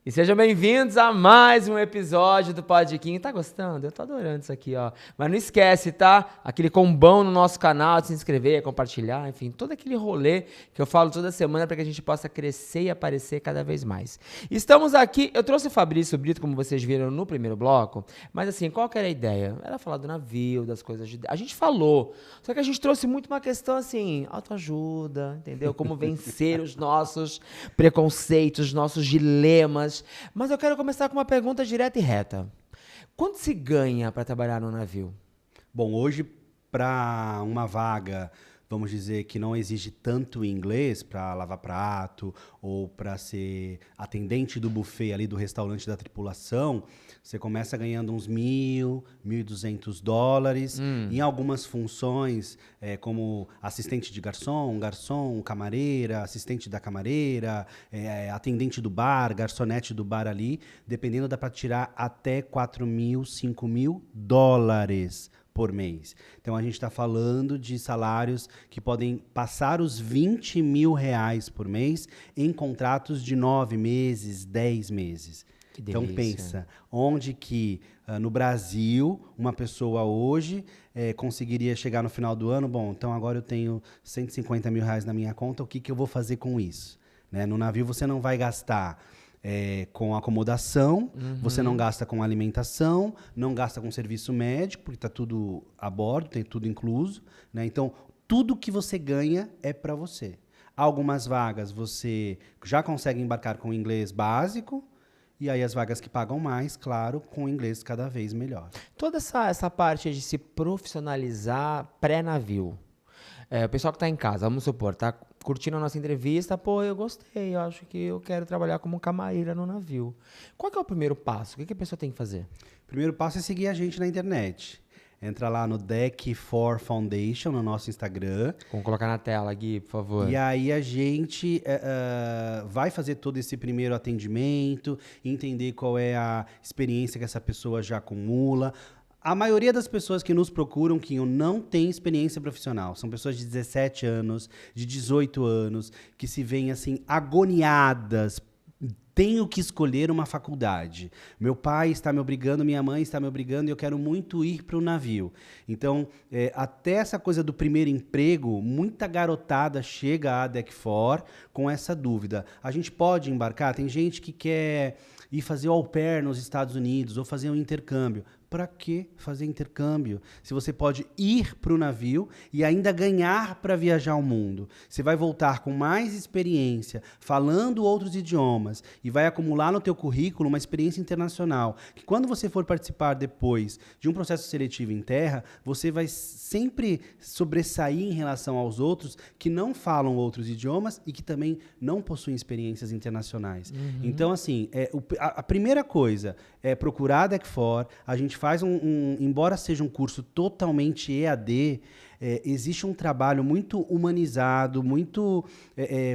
Speaker 1: E sejam bem-vindos a mais um episódio do Podquinho. Tá gostando? Eu tô adorando isso aqui, ó. Mas não esquece, tá? Aquele combão no nosso canal, de se inscrever, compartilhar, enfim, todo aquele rolê que eu falo toda semana para que a gente possa crescer e aparecer cada vez mais. Estamos aqui, eu trouxe o Fabrício Brito, como vocês viram no primeiro bloco, mas assim, qual que era a ideia? Era falar do navio, das coisas de... A gente falou, só que a gente trouxe muito uma questão assim, autoajuda, entendeu? Como vencer os nossos preconceitos, os nossos dilemas. Mas eu quero começar com uma pergunta direta e reta. Quanto se ganha para trabalhar no navio?
Speaker 2: Bom, hoje, para uma vaga, vamos dizer, que não exige tanto inglês, para lavar prato ou para ser atendente do buffet ali do restaurante da tripulação, você começa ganhando uns $1.000, $1.200. Em algumas funções, como assistente de garçom, camareira, assistente da camareira, atendente do bar, garçonete do bar ali, dependendo, dá para tirar até $4.000, $5.000 por mês. Então, a gente está falando de salários que podem passar os R$20.000 por mês em contratos de 9 meses, 10 meses.
Speaker 1: Que
Speaker 2: Então
Speaker 1: delícia.
Speaker 2: pensa, onde que no Brasil uma pessoa hoje conseguiria chegar no final do ano, bom, então agora eu tenho 150 mil reais na minha conta, o que que eu vou fazer com isso? Né? No navio você não vai gastar com acomodação, você não gasta com alimentação, não gasta com serviço médico, porque está tudo a bordo, tem tudo incluso. Né? Então, tudo que você ganha é para você. Algumas vagas você já consegue embarcar com inglês básico, e aí as vagas que pagam mais, claro, com inglês cada vez melhor.
Speaker 1: Toda essa parte de se profissionalizar pré-navio. O pessoal que está em casa, vamos supor, tá curtindo a nossa entrevista, pô, eu gostei, eu acho que eu quero trabalhar como camareira no navio. Qual que é o primeiro passo? O que a pessoa tem que fazer?
Speaker 2: O primeiro passo é seguir a gente na internet. Entra lá no Deck4 Foundation, no nosso Instagram.
Speaker 1: Vamos colocar na tela, Gui, por favor.
Speaker 2: E aí a gente vai fazer todo esse primeiro atendimento, entender qual é a experiência que essa pessoa já acumula. A maioria das pessoas que nos procuram, Quinho, não tem experiência profissional. São pessoas de 17 anos, de 18 anos, que se veem assim agoniadas. Tenho que escolher uma faculdade. Meu pai está me obrigando, minha mãe está me obrigando e eu quero muito ir para o navio. Então, até essa coisa do primeiro emprego, muita garotada chega à Deck4 com essa dúvida. A gente pode embarcar? Tem gente que quer ir fazer au pair nos Estados Unidos ou fazer um intercâmbio. Para que fazer intercâmbio? Se você pode ir para o navio e ainda ganhar para viajar o mundo. Você vai voltar com mais experiência, falando outros idiomas e vai acumular no teu currículo uma experiência internacional. Que quando você for participar depois de um processo seletivo em terra, você vai sempre sobressair em relação aos outros que não falam outros idiomas e que também não possuem experiências internacionais. Então, assim, a primeira coisa é procurar a Deck4. A gente faz embora seja um curso totalmente EAD, existe um trabalho muito humanizado, muito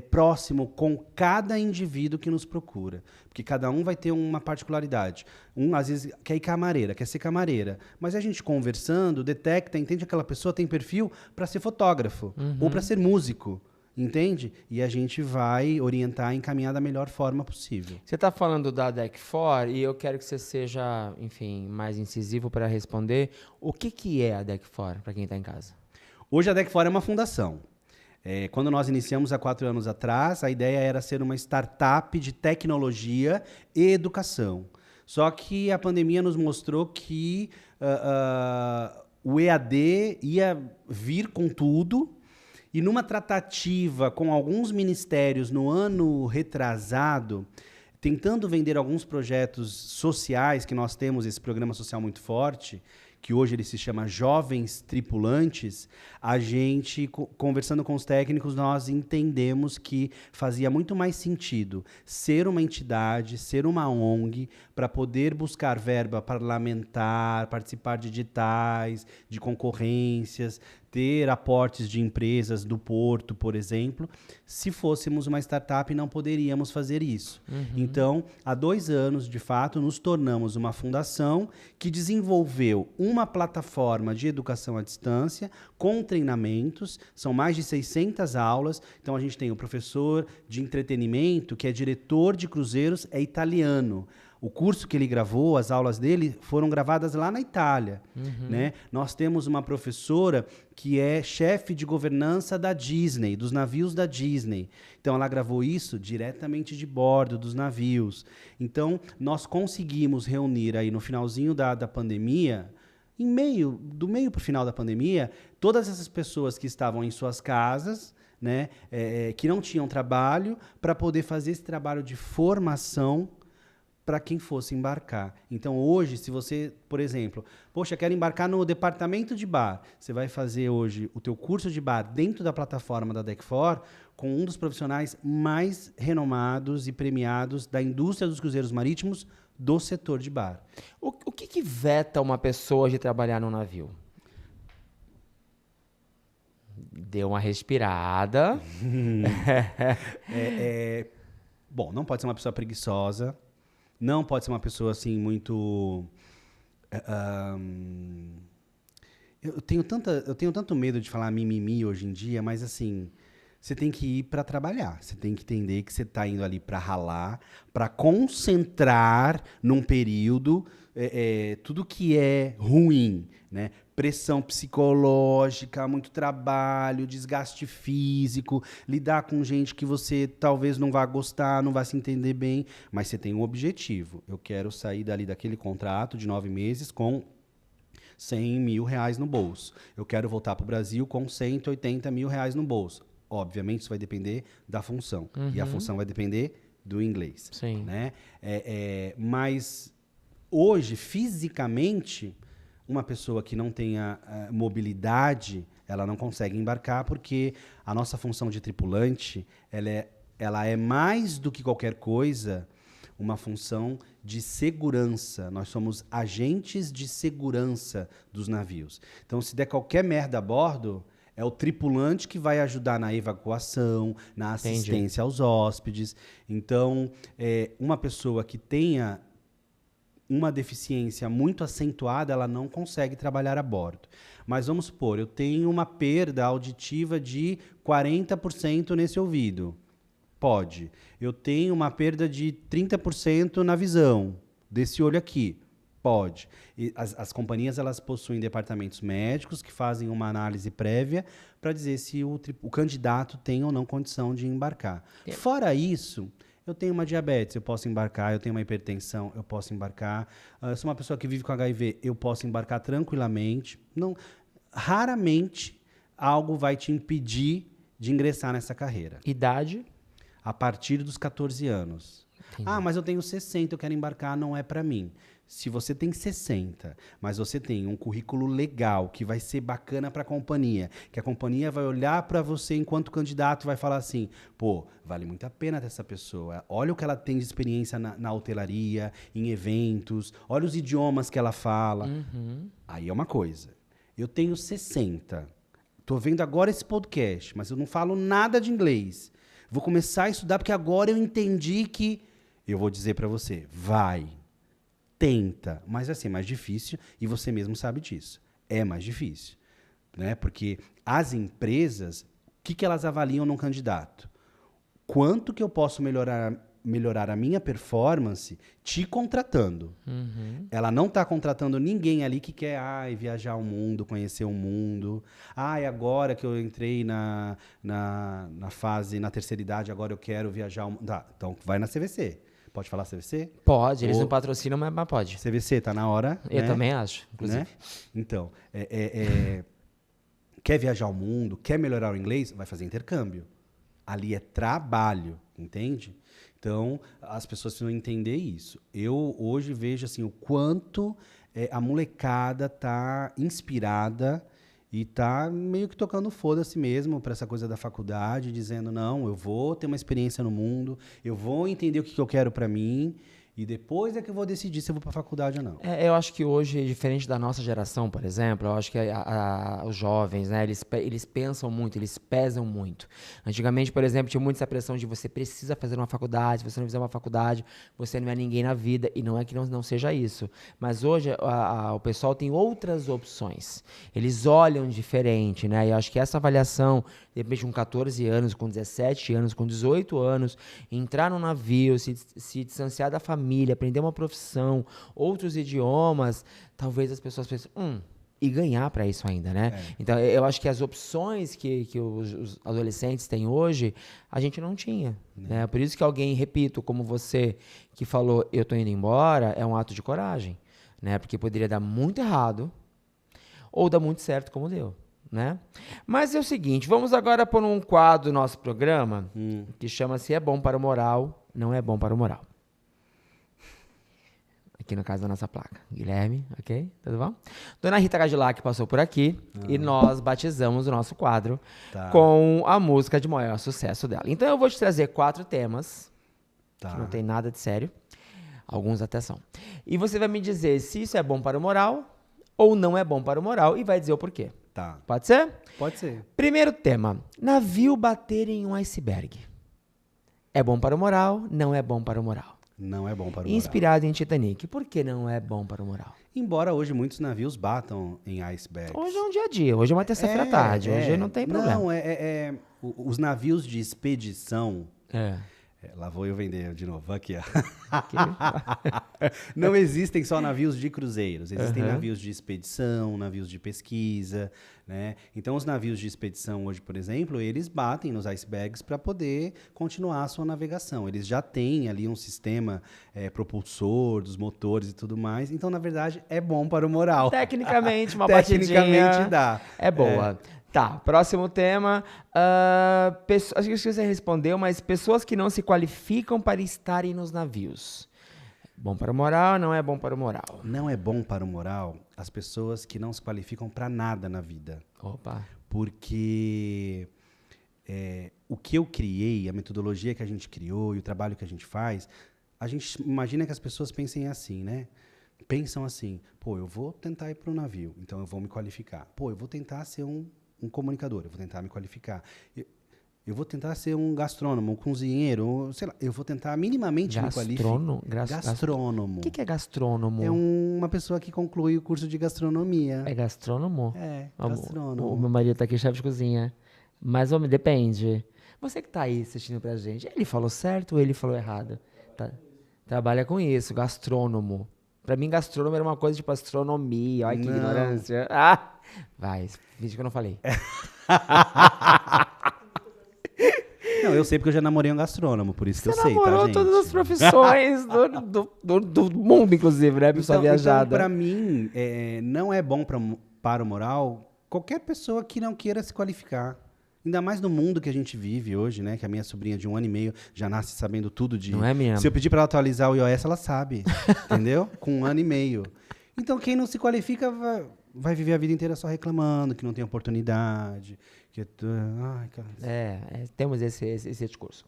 Speaker 2: próximo com cada indivíduo que nos procura. Porque cada um vai ter uma particularidade. Às vezes, quer ir camareira, quer ser camareira. Mas a gente conversando, detecta, entende que aquela pessoa tem perfil para ser fotógrafo ou para ser músico. Entende? E a gente vai orientar e encaminhar da melhor forma possível.
Speaker 1: Você está falando da Deck4 e eu quero que você seja, enfim, mais incisivo para responder. O que é a Deck4 para quem está em casa?
Speaker 2: Hoje a Deck4 é uma fundação. Quando nós iniciamos há 4 anos atrás, a ideia era ser uma startup de tecnologia e educação. Só que a pandemia nos mostrou que o EAD ia vir com tudo. E numa tratativa com alguns ministérios no ano retrasado, tentando vender alguns projetos sociais, que nós temos esse programa social muito forte, que hoje ele se chama Jovens Tripulantes, a gente, conversando com os técnicos, nós entendemos que fazia muito mais sentido ser uma entidade, ser uma ONG, para poder buscar verba parlamentar, participar de editais, de concorrências, ter aportes de empresas do Porto, por exemplo. Se fôssemos uma startup, não poderíamos fazer isso. Então, há 2 anos, de fato, nos tornamos uma fundação que desenvolveu uma plataforma de educação à distância com treinamentos. São mais de 600 aulas. Então, a gente tem o professor de entretenimento, que é diretor de cruzeiros, é italiano. O curso que ele gravou, as aulas dele, foram gravadas lá na Itália. Né? Nós temos uma professora que é chefe de governança da Disney, dos navios da Disney. Então, ela gravou isso diretamente de bordo dos navios. Então, nós conseguimos reunir aí no finalzinho da pandemia, do meio para o final da pandemia, todas essas pessoas que estavam em suas casas, né, que não tinham trabalho, para poder fazer esse trabalho de formação para quem fosse embarcar. Então, hoje, se você, por exemplo, poxa, quero embarcar no departamento de bar, você vai fazer hoje o teu curso de bar dentro da plataforma da Deck4 com um dos profissionais mais renomados e premiados da indústria dos cruzeiros marítimos do setor de bar.
Speaker 1: O que veta uma pessoa de trabalhar no navio? Deu uma respirada.
Speaker 2: Bom, não pode ser uma pessoa preguiçosa. Não pode ser uma pessoa assim muito... eu tenho tanto medo de falar mimimi hoje em dia, mas assim, Você tem que ir para trabalhar. Você tem que entender que você está indo ali para ralar, para concentrar num período tudo que é ruim, né? Pressão psicológica, muito trabalho, desgaste físico, lidar com gente que você talvez não vá gostar, não vá se entender bem, mas você tem um objetivo. Eu quero sair daquele contrato de 9 meses com 100 mil reais no bolso. Eu quero voltar para o Brasil com 180 mil reais no bolso. Obviamente, isso vai depender da função. E a função vai depender do inglês.
Speaker 1: Sim.
Speaker 2: Né? Mas hoje, fisicamente, uma pessoa que não tenha mobilidade, ela não consegue embarcar, porque a nossa função de tripulante, ela é mais do que qualquer coisa, uma função de segurança. Nós somos agentes de segurança dos navios. Então, se der qualquer merda a bordo, é o tripulante que vai ajudar na evacuação, na assistência aos hóspedes. Então, uma pessoa que tenha uma deficiência muito acentuada, ela não consegue trabalhar a bordo. Mas vamos supor, eu tenho uma perda auditiva de 40% nesse ouvido. Pode. Eu tenho uma perda de 30% na visão, desse olho aqui. Pode. E as companhias, elas possuem departamentos médicos que fazem uma análise prévia para dizer se o candidato tem ou não condição de embarcar. Fora isso, eu tenho uma diabetes, eu posso embarcar. Eu tenho uma hipertensão, eu posso embarcar. Eu sou uma pessoa que vive com HIV, eu posso embarcar tranquilamente. Não, raramente algo vai te impedir de ingressar nessa carreira.
Speaker 1: Idade?
Speaker 2: A partir dos 14 anos. Entendi. Ah, mas eu tenho 60, eu quero embarcar, não é para mim. Se você tem 60, mas você tem um currículo legal, que vai ser bacana para a companhia, que a companhia vai olhar para você enquanto candidato e vai falar assim, pô, vale muito a pena ter essa pessoa. Olha o que ela tem de experiência na hotelaria, em eventos, olha os idiomas que ela fala. Aí é uma coisa. Eu tenho 60, tô vendo agora esse podcast, mas eu não falo nada de inglês. Vou começar a estudar porque agora eu entendi que... Eu vou dizer para você, vai... Tenta, mas vai ser mais difícil e você mesmo sabe disso. É mais difícil, né? Porque as empresas, o que elas avaliam num candidato? Quanto que eu posso melhorar a minha performance te contratando? Ela não está contratando ninguém ali que quer viajar o mundo, conhecer o mundo. Agora que eu entrei na fase, na terceira idade, agora eu quero viajar o mundo. Tá, então vai na CVC. Pode falar CVC?
Speaker 1: Pode, eles não patrocinam, mas pode.
Speaker 2: CVC, tá na hora.
Speaker 1: Eu também acho, inclusive.
Speaker 2: Né? Então, quer viajar o mundo, quer melhorar o inglês, vai fazer intercâmbio. Ali é trabalho, entende? Então, as pessoas precisam entender isso. Eu hoje vejo assim, o quanto a molecada tá inspirada e tá meio que tocando foda-se mesmo para essa coisa da faculdade, dizendo, não, eu vou ter uma experiência no mundo, eu vou entender o que eu quero para mim, e depois é que eu vou decidir se eu vou para a faculdade ou não.
Speaker 1: Eu acho que hoje, diferente da nossa geração, por exemplo, eu acho que os jovens, né, eles pensam muito, eles pesam muito. Antigamente, por exemplo, tinha muito essa pressão de você precisa fazer uma faculdade, se você não fizer uma faculdade, você não é ninguém na vida, e não é que não seja isso. Mas hoje o pessoal tem outras opções. Eles olham diferente, né? E eu acho que essa avaliação, de repente com 14 anos, com 17 anos, com 18 anos, entrar num navio, se distanciar da família, aprender uma profissão, outros idiomas, talvez as pessoas pensem, e ganhar para isso ainda, né? Então, eu acho que as opções que os adolescentes têm hoje, a gente não tinha, né? Por isso que alguém, repito, como você, que falou, eu tô indo embora, é um ato de coragem, né? Porque poderia dar muito errado ou dar muito certo, como deu. Né? Mas é o seguinte, vamos agora pôr um quadro do nosso programa que chama-se É Bom para o Moral, Não É Bom para o Moral. Aqui no caso da nossa placa. Guilherme, ok? Tudo bom? Dona Rita Cadillac passou por aqui e nós batizamos o nosso quadro com a música de maior sucesso dela. Então eu vou te trazer 4 temas, que não tem nada de sério, alguns até são. E você vai me dizer se isso é bom para o moral ou não é bom para o moral e vai dizer o porquê.
Speaker 2: Tá.
Speaker 1: Pode ser?
Speaker 2: Pode ser.
Speaker 1: Primeiro tema. Navio bater em um iceberg. É bom para o moral, não é bom para o moral.
Speaker 2: Não é bom para o moral.
Speaker 1: Inspirado em Titanic. Por que não é bom para o moral?
Speaker 2: Embora hoje muitos navios batam em icebergs.
Speaker 1: Hoje é um dia a dia. Hoje é uma terça-feira à tarde. Hoje não tem problema.
Speaker 2: Não, os navios de expedição...
Speaker 1: É.
Speaker 2: Lá vou eu vender de novo, aqui, ó. Não existem só navios de cruzeiros, existem navios de expedição, navios de pesquisa, né? Então, os navios de expedição hoje, por exemplo, eles batem nos icebergs para poder continuar a sua navegação. Eles já têm ali um sistema propulsor dos motores e tudo mais. Então, na verdade, é bom para o moral.
Speaker 1: Tecnicamente, uma
Speaker 2: Tecnicamente
Speaker 1: batidinha
Speaker 2: dá.
Speaker 1: é boa. Tá, próximo tema. Acho que você respondeu, mas pessoas que não se qualificam para estarem nos navios. Bom para o moral, não é bom para o moral?
Speaker 2: Não é bom para o moral as pessoas que não se qualificam para nada na vida.
Speaker 1: Opa.
Speaker 2: Porque o que eu criei, a metodologia que a gente criou e o trabalho que a gente faz, a gente imagina que as pessoas pensem assim, né? Pensam assim, pô, eu vou tentar ir para o navio, então eu vou me qualificar. Pô, eu vou tentar ser um comunicador, eu vou tentar me qualificar. Eu vou tentar ser um gastrônomo, um cozinheiro, sei lá, eu vou tentar minimamente me qualificar. Gastrônomo.
Speaker 1: O que é gastrônomo?
Speaker 2: É uma pessoa que conclui o curso de gastronomia.
Speaker 1: É gastrônomo?
Speaker 2: É, gastrônomo.
Speaker 1: O meu marido tá aqui, chefe de cozinha. Mas, homem, depende. Você que tá aí assistindo pra gente, ele falou certo ou ele falou errado? Trabalha com isso, gastrônomo. Pra mim, gastrônomo era uma coisa tipo astronomia. Olha que ignorância. Vai, finge que eu não falei.
Speaker 2: Não, eu sei porque eu já namorei um gastrônomo, por isso que eu sei, tá, gente?
Speaker 1: Você namorou todas as profissões do mundo, inclusive, né? Pessoa viajada.
Speaker 2: Então, pra mim, não é bom para o moral qualquer pessoa que não queira se qualificar. Ainda mais no mundo que a gente vive hoje, né? Que a minha sobrinha de 1 ano e meio já nasce sabendo tudo de...
Speaker 1: Não é mesmo?
Speaker 2: Se eu pedir para ela atualizar o iOS, ela sabe, entendeu? Com 1 ano e meio. Então, quem não se qualifica vai viver a vida inteira só reclamando, que não tem oportunidade, que... Ai, cara.
Speaker 1: Temos esse discurso.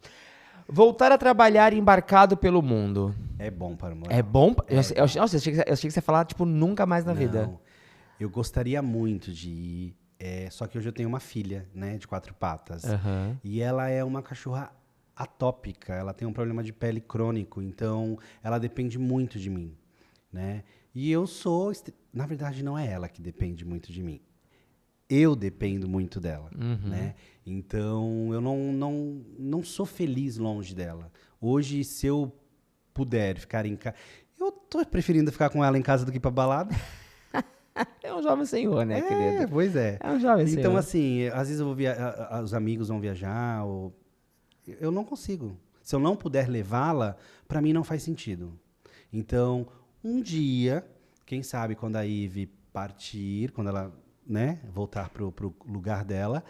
Speaker 1: Voltar a trabalhar embarcado pelo mundo.
Speaker 2: É bom para o moral.
Speaker 1: É bom? Eu achei que você ia falar, tipo, nunca mais na vida.
Speaker 2: Eu gostaria muito de ir. Só que hoje eu tenho uma filha, né, de 4 patas. E ela é uma cachorra atópica. Ela tem um problema de pele crônico. Então, ela depende muito de mim, né? E eu sou... Na verdade, não é ela que depende muito de mim. Eu dependo muito dela, né? Então, eu não sou feliz longe dela. Hoje, se eu puder ficar em casa... Eu tô preferindo ficar com ela em casa do que ir pra balada.
Speaker 1: É um jovem senhor, né, querido?
Speaker 2: Pois é.
Speaker 1: É um jovem senhor.
Speaker 2: Então, assim, às vezes eu vou os amigos vão viajar, eu não consigo. Se eu não puder levá-la, para mim não faz sentido. Então, um dia, quem sabe quando a Ivy partir, quando ela, né, voltar pro lugar dela,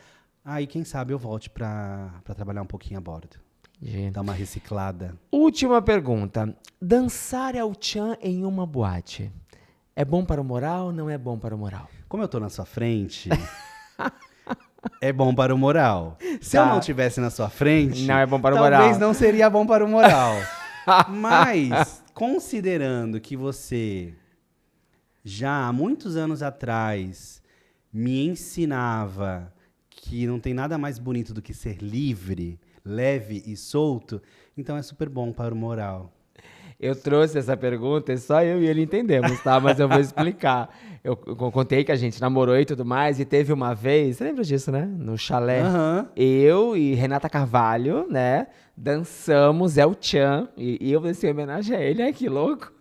Speaker 2: aí quem sabe eu volte para trabalhar um pouquinho a bordo.
Speaker 1: Entendi.
Speaker 2: Dar uma reciclada.
Speaker 1: Última pergunta. Dançar El Chan em uma boate. É bom para o moral ou não é bom para o moral?
Speaker 2: Como eu tô na sua frente, é bom para o moral. Se eu não estivesse na sua frente,
Speaker 1: não é bom para o moral.
Speaker 2: Talvez não seria bom para o moral. Mas, considerando que você já há muitos anos atrás me ensinava que não tem nada mais bonito do que ser livre, leve e solto, então é super bom para o moral.
Speaker 1: Eu trouxe essa pergunta e só eu e ele entendemos, tá? Mas eu vou explicar. Eu contei que a gente namorou e tudo mais, e teve uma vez, você lembra disso, né? No chalé. Eu e Renata Carvalho, né? Dançamos El Chan, e eu dancei homenagem a ele. Ai, que louco.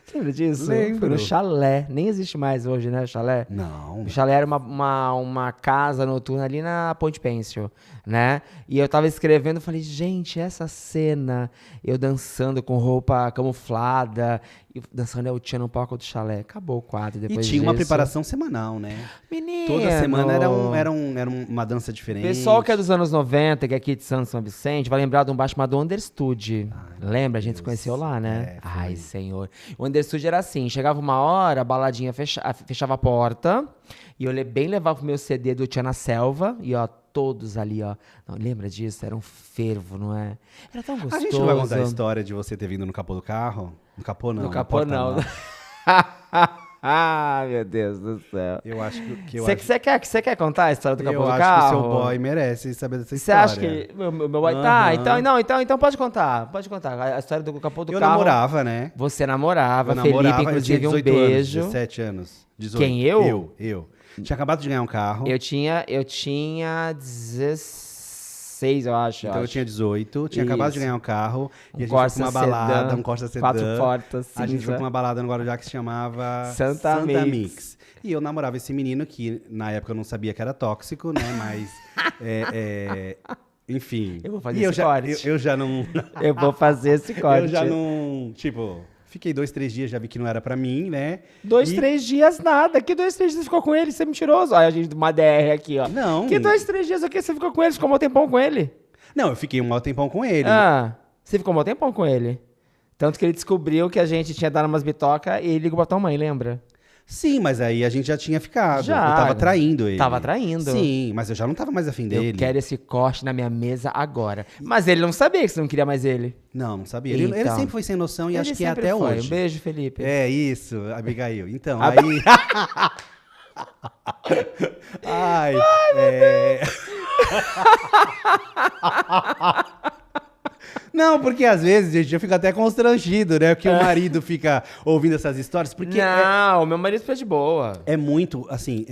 Speaker 1: Você lembra disso?
Speaker 2: Lembro.
Speaker 1: Foi no chalé. Nem existe mais hoje, né, o chalé?
Speaker 2: Não.
Speaker 1: O chalé era uma casa noturna ali na Ponte Pêncil, né? E eu tava escrevendo, falei, gente, essa cena, eu dançando com roupa camuflada, e dançando El Chan no palco do chalé. Acabou o quadro depois disso.
Speaker 2: E tinha uma preparação semanal, né?
Speaker 1: Menino!
Speaker 2: Toda semana era uma dança diferente.
Speaker 1: Pessoal que é dos anos 90, que é aqui de São Vicente, vai lembrar de um baixo chamado Understood. Lembra? A gente se conheceu lá, né? Ai, senhor. O Understood era assim, chegava uma hora, a baladinha fechava a porta, e eu levava pro meu CD do Tia na Selva, e ó, todos ali, ó. Não, lembra disso? Era um fervo, não é? Era tão gostoso.
Speaker 2: A gente não vai contar a história de você ter vindo no capô do carro? No capô não.
Speaker 1: No capô não. Ah, meu Deus do céu.
Speaker 2: Eu acho que...
Speaker 1: Você quer contar a história do capô do carro?
Speaker 2: Eu acho que o seu boy merece saber dessa história.
Speaker 1: Você acha que... Meu boy... Tá, então pode contar. Pode contar a história do capô do carro.
Speaker 2: Eu namorava, né?
Speaker 1: Você namorava.
Speaker 2: Eu
Speaker 1: Felipe,
Speaker 2: namorava,
Speaker 1: inclusive,
Speaker 2: eu tinha 18
Speaker 1: um beijo.
Speaker 2: anos, 17 anos. 18.
Speaker 1: Quem, eu?
Speaker 2: Eu. Tinha acabado de ganhar um carro.
Speaker 1: Eu tinha 16, eu acho.
Speaker 2: Então eu tinha 18, tinha acabado de
Speaker 1: Isso.
Speaker 2: ganhar um carro. E a gente
Speaker 1: Corsa
Speaker 2: foi pra uma balada,
Speaker 1: sedã,
Speaker 2: um Corsa sedã.
Speaker 1: 4 portas,
Speaker 2: A gente foi
Speaker 1: cinza.
Speaker 2: pra uma balada no Guarujá que se chamava
Speaker 1: Santa
Speaker 2: Mix. E eu namorava esse menino que, na época, eu não sabia que era tóxico, né? Mas, enfim.
Speaker 1: Eu vou fazer
Speaker 2: E
Speaker 1: esse corte.
Speaker 2: eu já não...
Speaker 1: Eu vou fazer esse corte.
Speaker 2: Eu já não... Tipo, fiquei 2, 3 dias, já vi que não era pra mim, né?
Speaker 1: 2,
Speaker 2: E-
Speaker 1: 3 dias nada. Que 2, 3 dias você ficou com ele? Você é mentiroso. Olha a gente, uma DR aqui, ó.
Speaker 2: Não.
Speaker 1: Que 2, 3 dias aqui você ficou com ele? Você ficou um tempão com ele?
Speaker 2: Não, eu fiquei um mau tempão com ele.
Speaker 1: Ah, você ficou um tempão com ele. Tanto que ele descobriu que a gente tinha dado umas bitocas e ele ligou pra tua mãe, lembra?
Speaker 2: Sim, mas aí a gente já tinha ficado.
Speaker 1: Já.
Speaker 2: Eu tava traindo ele.
Speaker 1: Tava traindo.
Speaker 2: Sim, mas eu já não tava mais afim dele.
Speaker 1: Eu quero esse corte na minha mesa agora. Mas ele não sabia que você não queria mais ele.
Speaker 2: Não sabia. Ele
Speaker 1: Então.
Speaker 2: sempre foi sem noção e
Speaker 1: Ele
Speaker 2: acho que é
Speaker 1: sempre
Speaker 2: até
Speaker 1: foi.
Speaker 2: hoje.
Speaker 1: Um beijo, Felipe.
Speaker 2: É isso, Abigail. Então,
Speaker 1: Ah,
Speaker 2: aí... Ai, Não, porque às vezes, gente, eu fico até constrangido, né? Porque o marido fica ouvindo essas histórias, porque
Speaker 1: Não, meu marido foi de boa.
Speaker 2: é muito, assim,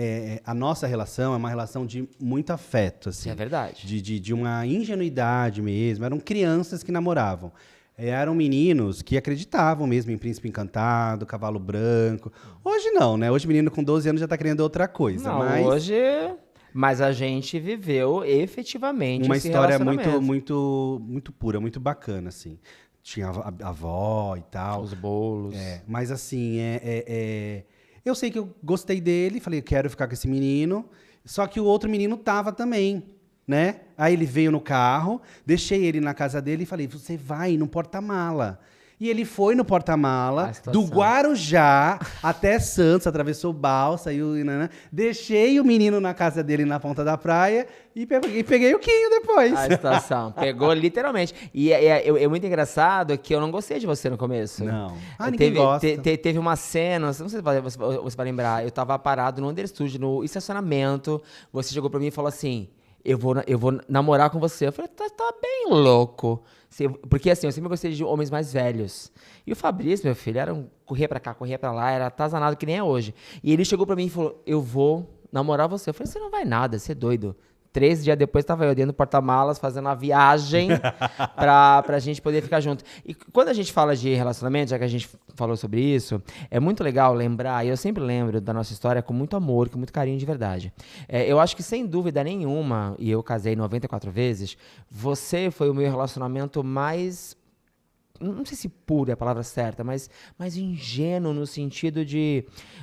Speaker 2: a nossa relação é uma relação de muito afeto, assim.
Speaker 1: É verdade.
Speaker 2: De uma ingenuidade mesmo. Eram crianças que namoravam. Eram meninos que acreditavam mesmo em Príncipe Encantado, Cavalo Branco. Hoje não, né? Hoje o menino com 12 anos já tá querendo outra coisa.
Speaker 1: Não,
Speaker 2: mas
Speaker 1: hoje... Mas a gente viveu efetivamente
Speaker 2: uma
Speaker 1: esse
Speaker 2: história
Speaker 1: relacionamento.
Speaker 2: muito pura, muito bacana, assim. Tinha a avó e tal.
Speaker 1: Os bolos.
Speaker 2: Mas assim, eu sei que eu gostei dele, falei, quero ficar com esse menino. Só que o outro menino tava também, né? Aí ele veio no carro, deixei ele na casa dele e falei, você vai no porta-mala. E ele foi no porta-mala,
Speaker 1: A situação.
Speaker 2: do Guarujá até Santos, atravessou Balsa, deixei o menino na casa dele na ponta da praia e peguei o Quinho depois.
Speaker 1: A situação. Pegou literalmente. E é muito engraçado que eu não gostei de você no começo.
Speaker 2: Não. Ninguém
Speaker 1: Teve,
Speaker 2: gosta.
Speaker 1: teve uma cena, não sei se você vai lembrar, eu tava parado no Under Studio, no estacionamento, você chegou pra mim e falou assim, eu vou namorar com você. Eu falei, tá bem louco. Porque assim, eu sempre gostei de homens mais velhos. E o Fabrício, meu filho, corria pra cá, corria pra lá, era atazanado que nem é hoje. E ele chegou pra mim e falou, eu vou namorar você. Eu falei, você não vai nada, você é doido. 13 dias depois tava eu dentro do porta-malas fazendo uma viagem pra gente poder ficar junto. E quando a gente fala de relacionamento, já que a gente falou sobre isso, é muito legal lembrar, e eu sempre lembro da nossa história com muito amor, com muito carinho de verdade. Eu acho que sem dúvida nenhuma, e eu casei 94 vezes, você foi o meu relacionamento mais... Não sei se puro é a palavra certa, mas mais ingênuo no sentido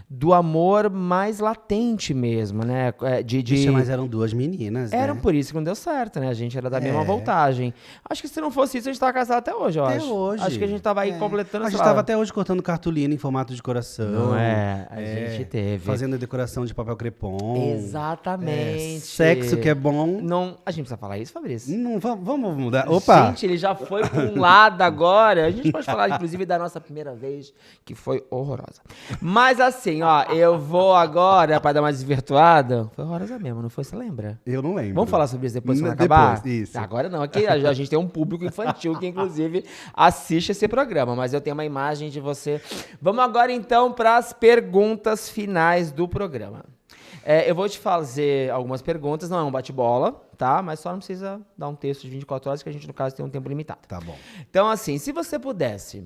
Speaker 1: do amor mais latente mesmo, né?
Speaker 2: Ixi, mas eram duas meninas,
Speaker 1: Era
Speaker 2: né?
Speaker 1: por isso que não deu certo, né? A gente era da mesma voltagem. Acho que se não fosse isso, a gente tava casado até hoje, eu
Speaker 2: Até
Speaker 1: acho.
Speaker 2: hoje.
Speaker 1: Acho que a gente tava aí completando
Speaker 2: A
Speaker 1: sei
Speaker 2: gente
Speaker 1: lá.
Speaker 2: tava até hoje cortando cartolina em formato de coração.
Speaker 1: Não é? A gente teve.
Speaker 2: Fazendo decoração de papel crepom.
Speaker 1: Exatamente.
Speaker 2: Sexo que é bom.
Speaker 1: Não, a gente precisa falar isso, Fabrício?
Speaker 2: Não, vamos mudar. Opa!
Speaker 1: Gente, ele já foi pra um lado agora. A gente pode falar, inclusive, da nossa primeira vez, que foi horrorosa. Mas assim, ó, eu vou agora, pra dar uma desvirtuada. Foi horrorosa mesmo, não foi? Você lembra?
Speaker 2: Eu não lembro.
Speaker 1: Vamos falar sobre isso depois quando
Speaker 2: Depois,
Speaker 1: acabar?
Speaker 2: isso.
Speaker 1: Agora não, aqui a gente tem um público infantil que, inclusive, assiste esse programa, mas eu tenho uma imagem de você. Vamos agora, então, para as perguntas finais do programa. Eu vou te fazer algumas perguntas, não é um bate-bola, tá? Mas só não precisa dar um texto de 24 horas, que a gente, no caso, tem um tempo limitado.
Speaker 2: Tá bom.
Speaker 1: Então, assim, se você pudesse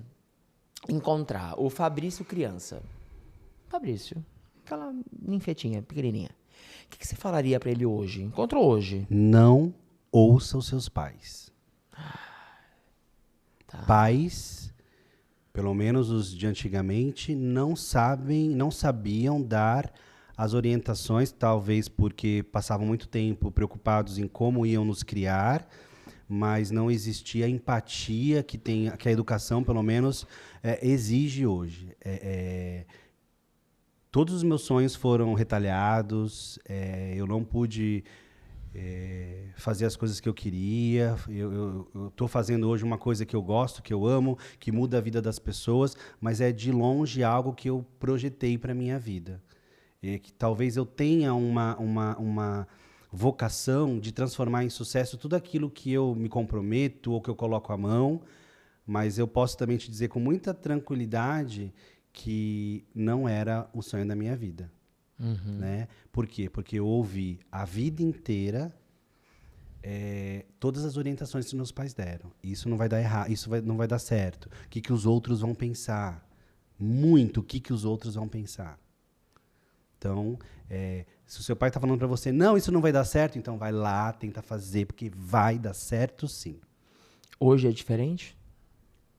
Speaker 1: encontrar o Fabrício criança, Fabrício, aquela ninfetinha, pequenininha, o que você falaria pra ele hoje? Encontrou hoje.
Speaker 2: Não ouça os seus pais.
Speaker 1: Tá.
Speaker 2: Pais, pelo menos os de antigamente, não sabiam dar as orientações, talvez porque passavam muito tempo preocupados em como iam nos criar, mas não existia a empatia que a educação, pelo menos, exige hoje. Todos os meus sonhos foram retalhados, eu não pude fazer as coisas que eu queria. Eu estou fazendo hoje uma coisa que eu gosto, que eu amo, que muda a vida das pessoas, mas é de longe algo que eu projetei para a minha vida. Que talvez eu tenha uma vocação de transformar em sucesso tudo aquilo que eu me comprometo ou que eu coloco a mão, mas eu posso também te dizer com muita tranquilidade que não era o sonho da minha vida. né? Por quê? Porque eu ouvi a vida inteira todas as orientações que meus pais deram. Isso não vai dar errado, não vai dar certo. O que os outros vão pensar? Muito o que os outros vão pensar. Então, se o seu pai está falando para você, não, isso não vai dar certo, então vai lá, tenta fazer, porque vai dar certo sim.
Speaker 1: Hoje é diferente?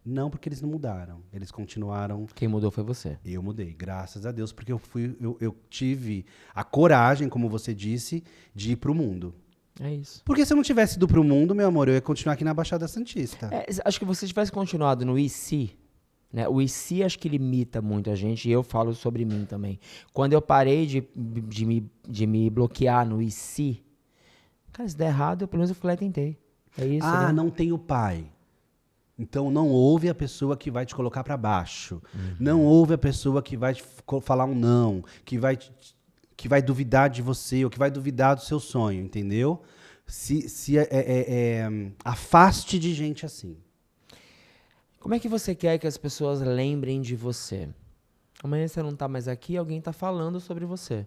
Speaker 2: Não, porque eles não mudaram. Eles continuaram.
Speaker 1: Quem mudou foi você.
Speaker 2: Eu mudei, graças a Deus, porque eu tive a coragem, como você disse, de ir para o mundo.
Speaker 1: É isso.
Speaker 2: Porque se eu não tivesse ido para o mundo, meu amor, eu ia continuar aqui na Baixada Santista.
Speaker 1: Acho que se você tivesse continuado no IC, né? O IC acho que limita muito a gente, e eu falo sobre mim também. Quando eu parei de me bloquear no IC, cara, se der errado, pelo menos eu fui lá e tentei. É isso, né?
Speaker 2: Não tenho pai. Então não ouve a pessoa que vai te colocar para baixo. Não ouve a pessoa que vai te falar um não, que vai duvidar de você, ou que vai duvidar do seu sonho, entendeu? Afaste de gente assim.
Speaker 1: Como é que você quer que as pessoas lembrem de você? Amanhã você não tá mais aqui, alguém tá falando sobre você.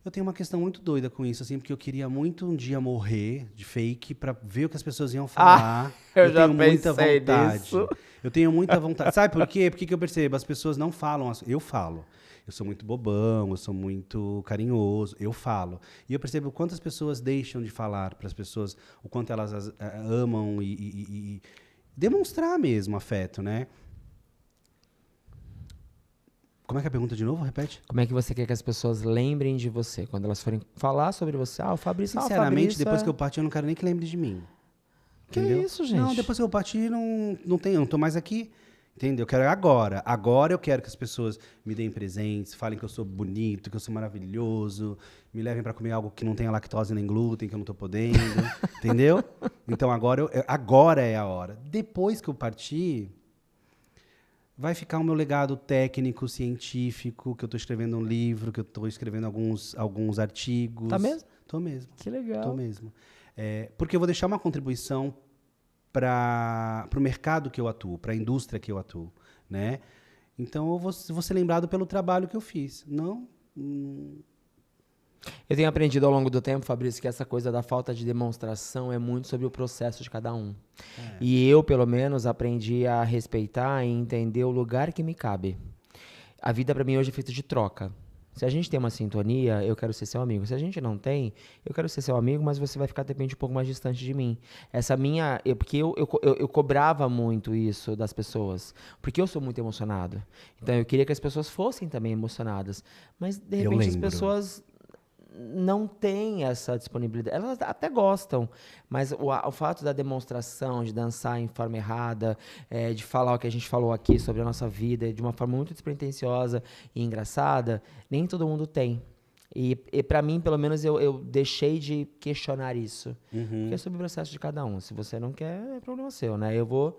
Speaker 2: Eu tenho uma questão muito doida com isso, assim, porque eu queria muito um dia morrer de fake pra ver o que as pessoas iam falar.
Speaker 1: Eu já
Speaker 2: tenho muita
Speaker 1: pensei
Speaker 2: vontade.
Speaker 1: nisso.
Speaker 2: Eu tenho muita vontade. Sabe por quê? Porque que eu percebo? As pessoas não falam. Eu falo. Eu sou muito bobão, eu sou muito carinhoso, eu falo. E eu percebo quantas pessoas deixam de falar para as pessoas, o quanto elas as amam e demonstrar mesmo afeto, né? Como é que é a pergunta de novo? Repete.
Speaker 1: Como é que você quer que as pessoas lembrem de você? Quando elas forem falar sobre você, o Fabrício...
Speaker 2: Sinceramente, depois que eu parti, eu não quero nem que lembre de mim.
Speaker 1: Que
Speaker 2: Entendeu?
Speaker 1: isso, gente?
Speaker 2: Não, depois que eu parti, eu não tô mais aqui. Entendeu? Eu quero agora. Agora eu quero que as pessoas me deem presentes, falem que eu sou bonito, que eu sou maravilhoso, me levem para comer algo que não tenha lactose nem glúten, que eu não tô podendo. Entendeu? Então agora é a hora. Depois que eu partir, vai ficar o meu legado técnico, científico, que eu estou escrevendo um livro, que eu estou escrevendo alguns artigos.
Speaker 1: Tá mesmo?
Speaker 2: Tô mesmo.
Speaker 1: Que legal.
Speaker 2: Tô mesmo. Porque eu vou deixar uma contribuição para o mercado que eu atuo, para a indústria que eu atuo, né? Então eu vou ser lembrado pelo trabalho que eu fiz. Não...
Speaker 1: Eu tenho aprendido ao longo do tempo, Fabrício, que essa coisa da falta de demonstração é muito sobre o processo de cada um. E eu, pelo menos, aprendi a respeitar e entender o lugar que me cabe. A vida, pra mim, hoje é feita de troca. Se a gente tem uma sintonia, eu quero ser seu amigo. Se a gente não tem, eu quero ser seu amigo, mas você vai ficar, de repente, um pouco mais distante de mim. Porque eu cobrava muito isso das pessoas. Porque eu sou muito emocionado. Então, eu queria que as pessoas fossem também emocionadas. Mas, de repente, as pessoas não têm essa disponibilidade. Elas até gostam, mas o fato da demonstração, de dançar em forma errada, de falar o que a gente falou aqui sobre a nossa vida de uma forma muito despretensiosa e engraçada, nem todo mundo tem. E para mim, pelo menos, eu deixei de questionar isso. Porque é sobre o processo de cada um. Se você não quer, é problema seu, né? Eu vou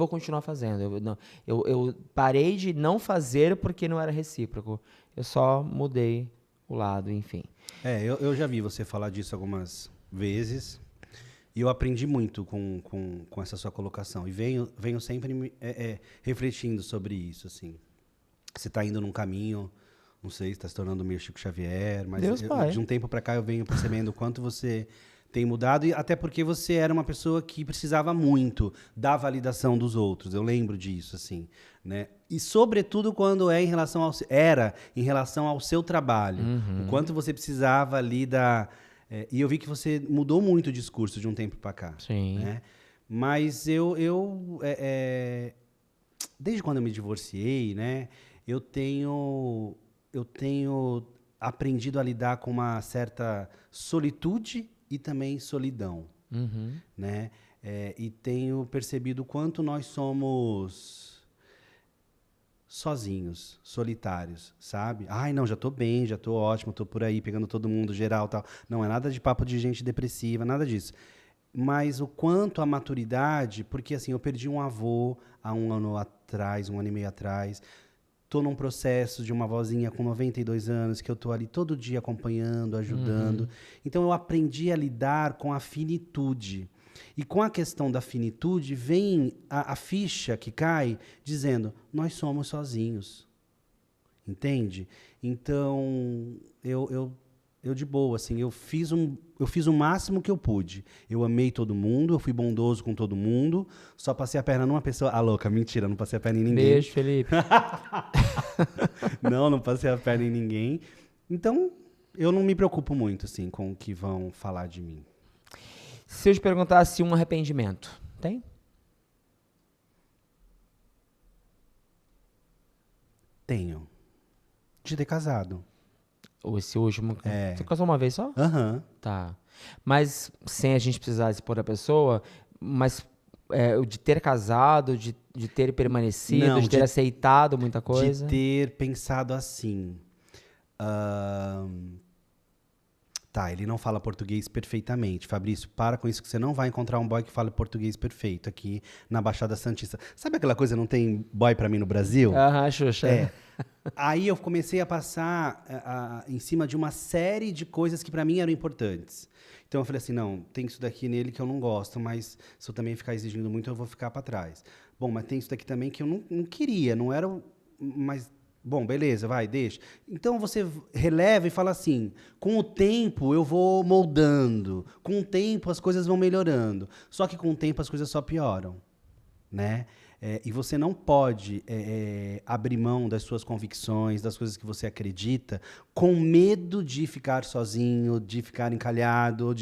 Speaker 1: continuar fazendo. Eu parei de não fazer porque não era recíproco. Eu só mudei o lado, enfim.
Speaker 2: Eu já vi você falar disso algumas vezes e eu aprendi muito com essa sua colocação. E venho sempre refletindo sobre isso, assim. Você está indo num caminho, não sei, está se tornando meio Chico Xavier, mas de um tempo para cá eu venho percebendo o quanto você tem mudado, e até porque você era uma pessoa que precisava muito da validação dos outros. Eu lembro disso, assim, né? E sobretudo quando era em relação ao seu trabalho, o quanto você precisava ali e eu vi que você mudou muito o discurso de um tempo para cá.
Speaker 1: Sim.
Speaker 2: Né? Mas desde quando eu me divorciei, né? Eu tenho aprendido a lidar com uma certa solitude e também solidão, né? E tenho percebido o quanto nós somos sozinhos, solitários, sabe? Ai, não, já tô bem, já tô ótimo, tô por aí pegando todo mundo, geral, tal. Não é nada de papo de gente depressiva, nada disso. Mas o quanto a maturidade, porque assim, eu perdi um avô há um ano e meio atrás. Tô num processo de uma vozinha com 92 anos, que eu tô ali todo dia acompanhando, ajudando. Então eu aprendi a lidar com a finitude. E com a questão da finitude, vem a ficha que cai dizendo, nós somos sozinhos. entende? Então, eu de boa, assim, eu fiz o máximo que eu pude. Eu amei todo mundo, eu fui bondoso com todo mundo, só passei a perna numa pessoa. Ah, louca, mentira, não passei a perna em ninguém.
Speaker 1: Beijo, Felipe.
Speaker 2: Não passei a perna em ninguém. Então, eu não me preocupo muito, assim, com o que vão falar de mim.
Speaker 1: Se eu te perguntasse um arrependimento, tem?
Speaker 2: Tenho. De ter casado.
Speaker 1: Ou esse último?
Speaker 2: É.
Speaker 1: Você casou uma vez só?
Speaker 2: Aham.
Speaker 1: Tá. Mas sem a gente precisar expor a pessoa, mas de ter casado, de ter permanecido,
Speaker 2: Não,
Speaker 1: de ter aceitado muita coisa.
Speaker 2: De ter pensado assim. ahn, Tá, ele não fala português perfeitamente. Fabrício, para com isso que você não vai encontrar um boy que fale português perfeito aqui na Baixada Santista. Sabe aquela coisa, não tem boy pra mim no Brasil?
Speaker 1: Aham, Xuxa.
Speaker 2: É. Aí eu comecei a passar em cima de uma série de coisas que pra mim eram importantes. Então eu falei assim, não, tem isso daqui nele que eu não gosto, mas se eu também ficar exigindo muito, eu vou ficar pra trás. Bom, mas tem isso daqui também que eu não queria, não era... Mas, bom, beleza, vai, deixa. Então você releva e fala assim, com o tempo eu vou moldando, com o tempo as coisas vão melhorando. Só que com o tempo as coisas só pioram, né? E você não pode abrir mão das suas convicções, das coisas que você acredita, com medo de ficar sozinho, de ficar encalhado,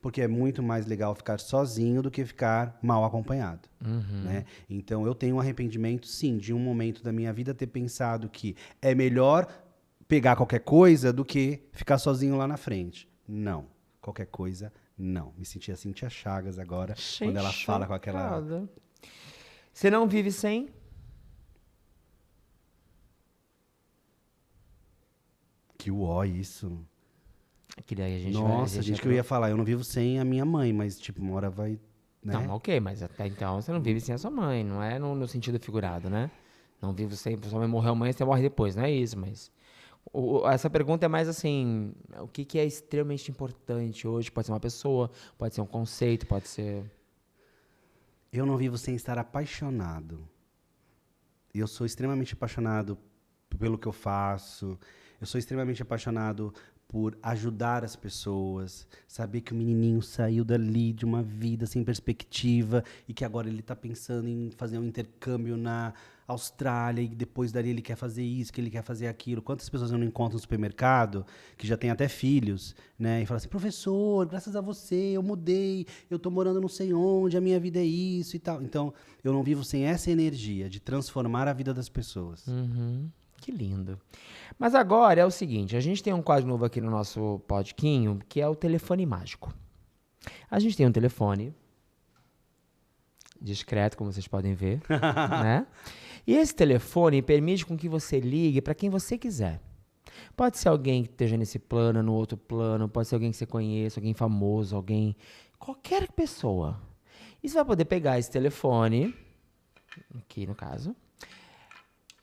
Speaker 2: porque é muito mais legal ficar sozinho do que ficar mal acompanhado. Né? Então, eu tenho um arrependimento, sim, de um momento da minha vida ter pensado que é melhor pegar qualquer coisa do que ficar sozinho lá na frente. Não. Qualquer coisa, não. Me senti assim, Tia Chagas agora, quando ela fala com aquela...
Speaker 1: Você não vive sem?
Speaker 2: Que uó, isso.
Speaker 1: Que daí a gente
Speaker 2: Nossa, gente, que eu ia falar, eu não vivo sem a minha mãe, mas, tipo, uma hora vai, né?
Speaker 1: Não, ok, mas até então você não vive sem a sua mãe, não é no sentido figurado, né? Não vivo sem, sua mãe morreu amanhã, você morre depois, não é isso, mas... essa pergunta é mais assim, o que é extremamente importante hoje? Pode ser uma pessoa, pode ser um conceito, pode ser...
Speaker 2: Eu não vivo sem estar apaixonado. Eu sou extremamente apaixonado pelo que eu faço. Eu sou extremamente apaixonado por ajudar as pessoas. Saber que o menininho saiu dali de uma vida sem perspectiva e que agora ele está pensando em fazer um intercâmbio na Austrália e depois dali ele quer fazer isso, que ele quer fazer aquilo. Quantas pessoas eu não encontro no supermercado, que já tem até filhos, né? E falam assim, professor, graças a você, eu mudei, eu tô morando não sei onde, a minha vida é isso e tal. Então, eu não vivo sem essa energia de transformar a vida das pessoas.
Speaker 1: Que lindo. Mas agora é o seguinte, a gente tem um quadro novo aqui no nosso podquinho, que é o telefone mágico. A gente tem um telefone discreto, como vocês podem ver, né? E esse telefone permite com que você ligue para quem você quiser. Pode ser alguém que esteja nesse plano, no outro plano, pode ser alguém que você conheça, alguém famoso, alguém... Qualquer pessoa. E você vai poder pegar esse telefone, aqui no caso,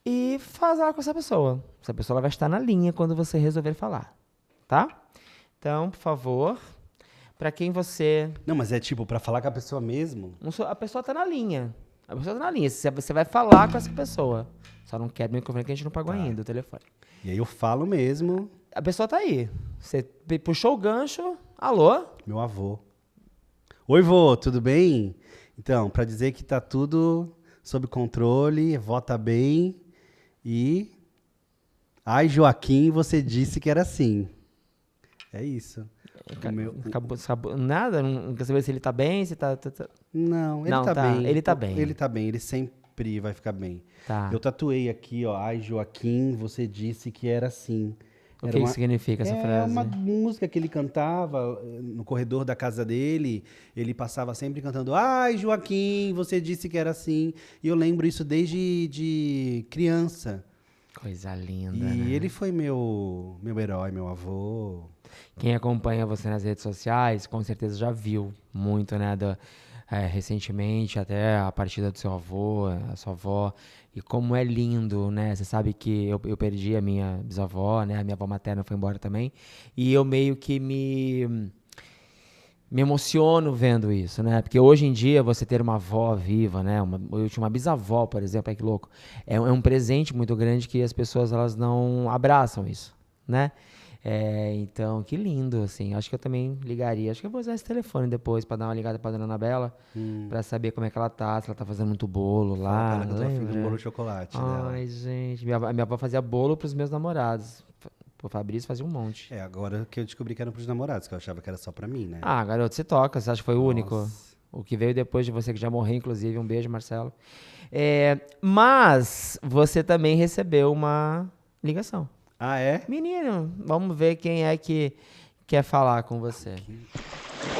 Speaker 1: e falar com essa pessoa. Essa pessoa ela vai estar na linha quando você resolver falar, tá? Então, por favor, para quem você...
Speaker 2: Não, mas é tipo, para falar com a pessoa mesmo?
Speaker 1: A pessoa tá na linha. A pessoa tá na linha. Você vai falar com essa pessoa. Só não quer no microfone que a gente não pagou ainda o telefone.
Speaker 2: E aí eu falo mesmo.
Speaker 1: A pessoa tá aí. Você puxou o gancho. Alô?
Speaker 2: Meu avô. Oi, vô, tudo bem? Então, para dizer que tá tudo sob controle, vó tá bem e... Ai, Joaquim, você disse que era assim. É isso.
Speaker 1: Acabou, nada? Não quer saber se ele tá bem, se tá...
Speaker 2: Não, ele
Speaker 1: Não,
Speaker 2: tá bem.
Speaker 1: ele tá bem.
Speaker 2: Ele tá bem, ele sempre vai ficar bem.
Speaker 1: Tá.
Speaker 2: Eu tatuei aqui, ó. Ai, Joaquim, você disse que era assim.
Speaker 1: O que significa essa frase?
Speaker 2: É uma música que ele cantava no corredor da casa dele. Ele passava sempre cantando, ai, Joaquim, você disse que era assim. E eu lembro isso desde de criança.
Speaker 1: Coisa linda,
Speaker 2: E
Speaker 1: né?
Speaker 2: ele foi meu herói, meu avô.
Speaker 1: Quem acompanha você nas redes sociais, com certeza já viu muito, né? Recentemente, até a partida do seu avô, a sua avó. E como é lindo, né? Você sabe que eu perdi a minha bisavó, né? A minha avó materna foi embora também. E eu meio que me emociono vendo isso, né? Porque hoje em dia você ter uma avó viva, né? Eu tinha uma bisavó, por exemplo, que louco. É um presente muito grande que as pessoas elas não abraçam isso, né? Então, que lindo, assim. Acho que eu também ligaria. Acho que eu vou usar esse telefone depois pra dar uma ligada pra dona Anabela, pra saber como é que ela tá, se ela tá fazendo muito bolo
Speaker 2: Fala pra
Speaker 1: lá.
Speaker 2: ela que eu tô afim de um
Speaker 1: Lembra?
Speaker 2: bolo de chocolate dela.
Speaker 1: Ai, gente. Minha avó fazia bolo pros meus namorados. O Fabrício fazia um monte.
Speaker 2: Agora que eu descobri que era pros namorados, que eu achava que era só pra mim, né?
Speaker 1: Ah, garoto, você toca. Você acha que foi o único?
Speaker 2: Nossa.
Speaker 1: O que veio depois de você, que já morreu, inclusive. Um beijo, Marcelo. Mas você também recebeu uma ligação.
Speaker 2: Ah, é?
Speaker 1: Menino, vamos ver quem é que quer falar com você.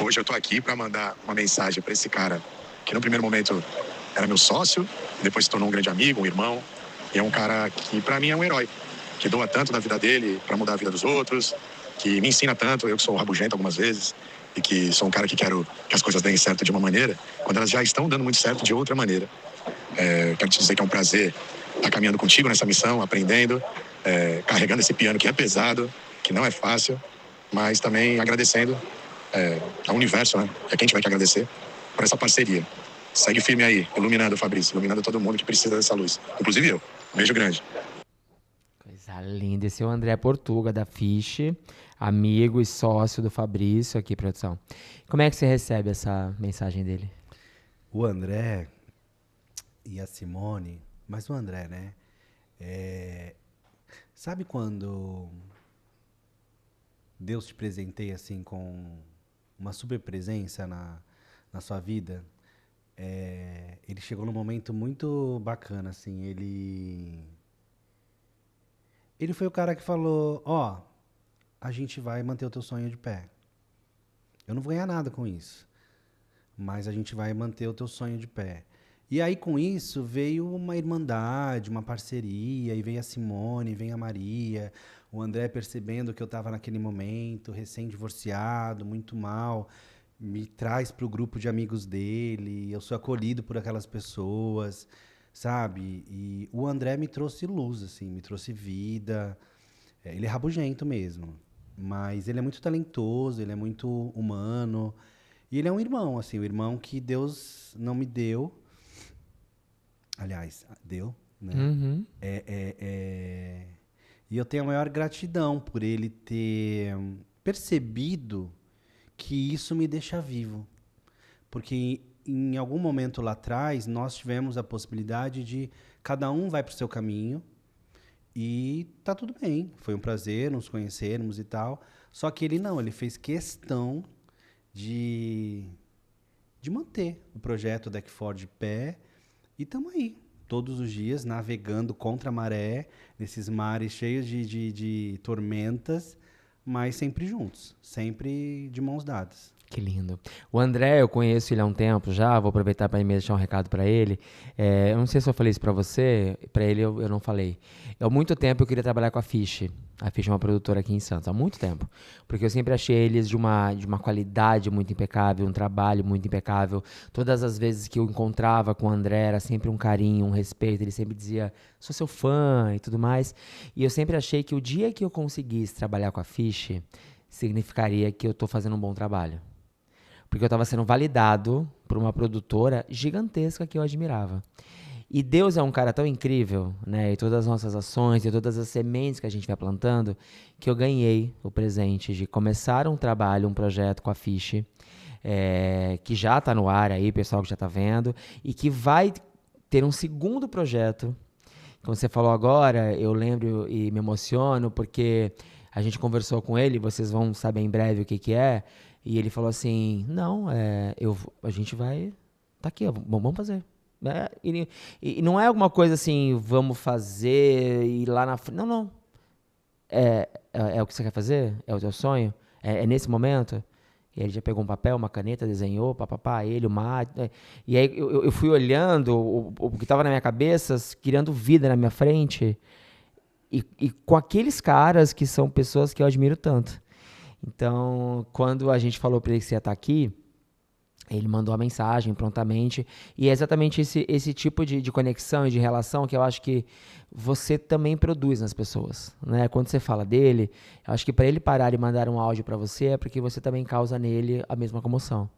Speaker 3: Hoje eu tô aqui para mandar uma mensagem para esse cara que no primeiro momento era meu sócio, depois se tornou um grande amigo, um irmão, e é um cara que para mim é um herói, que doa tanto na vida dele para mudar a vida dos outros, que me ensina tanto, eu que sou rabugento algumas vezes, e que sou um cara que quero que as coisas deem certo de uma maneira, quando elas já estão dando muito certo de outra maneira. Quero te dizer que é um prazer estar caminhando contigo nessa missão, aprendendo, carregando esse piano que é pesado, que não é fácil, mas também agradecendo ao universo, né? É quem tiver que agradecer por essa parceria. Segue firme aí, iluminando, Fabrício, iluminando todo mundo que precisa dessa luz, inclusive eu. Beijo grande.
Speaker 1: Coisa linda. Esse é o André Portuga, da Fiche, amigo e sócio do Fabrício aqui, produção. Como é que você recebe essa mensagem dele?
Speaker 2: O André e a Simone, mas o André, né? Sabe quando Deus te presenteia assim com uma super presença na sua vida? Ele chegou num momento muito bacana, assim. Ele foi o cara que falou: ó, a gente vai manter o teu sonho de pé. Eu não vou ganhar nada com isso, mas a gente vai manter o teu sonho de pé. E aí, com isso, veio uma irmandade, uma parceria, e veio a Simone, veio a Maria, o André percebendo que eu estava naquele momento, recém-divorciado, muito mal, me traz para o grupo de amigos dele, eu sou acolhido por aquelas pessoas, sabe? E o André me trouxe luz, assim, me trouxe vida. Ele é rabugento mesmo, mas ele é muito talentoso, ele é muito humano, e ele é um irmão, assim, o irmão que Deus não me deu. Aliás, deu, né?
Speaker 1: Uhum.
Speaker 2: E eu tenho a maior gratidão por ele ter percebido que isso me deixa vivo. Porque em algum momento lá atrás, nós tivemos a possibilidade de cada um vai para o seu caminho e tá tudo bem. Foi um prazer nos conhecermos e tal. Só que ele não, ele fez questão de manter o projeto Deck Ford de pé. E estamos aí, todos os dias, navegando contra a maré, nesses mares cheios de tormentas, mas sempre juntos, sempre de mãos dadas.
Speaker 1: Que lindo. O André, eu conheço ele há um tempo já, vou aproveitar para deixar um recado para ele. Eu não sei se eu falei isso para você, para ele eu não falei. Há muito tempo eu queria trabalhar com a Fiche. A Fiche é uma produtora aqui em Santos, há muito tempo. Porque eu sempre achei eles de uma qualidade muito impecável, um trabalho muito impecável. Todas as vezes que eu encontrava com o André, era sempre um carinho, um respeito. Ele sempre dizia, sou seu fã e tudo mais. E eu sempre achei que o dia que eu conseguisse trabalhar com a Fiche, significaria que eu estou fazendo um bom trabalho. Porque eu estava sendo validado por uma produtora gigantesca que eu admirava. E Deus é um cara tão incrível, né? E todas as nossas ações e todas as sementes que a gente vai plantando, que eu ganhei o presente de começar um trabalho, um projeto com a Fiche, que já está no ar aí, pessoal que já está vendo, e que vai ter um segundo projeto. Como você falou agora, eu lembro e me emociono, porque a gente conversou com ele, vocês vão saber em breve o que é, e ele falou assim, não, a gente vai, tá aqui, ó, vamos fazer. E não é alguma coisa assim, vamos fazer e lá na frente, não. É o que você quer fazer? É o teu sonho? É nesse momento? E aí ele já pegou um papel, uma caneta, desenhou, papapá, ele, o Mário. E aí eu fui olhando o que estava na minha cabeça, criando vida na minha frente, e com aqueles caras que são pessoas que eu admiro tanto. Então, quando a gente falou para ele que você ia estar aqui, Ele mandou a mensagem prontamente. E é exatamente esse tipo de conexão e de relação que eu acho que você também produz nas pessoas, né? Quando você fala dele, eu acho que para ele parar e mandar um áudio para você é porque você também causa nele a mesma comoção,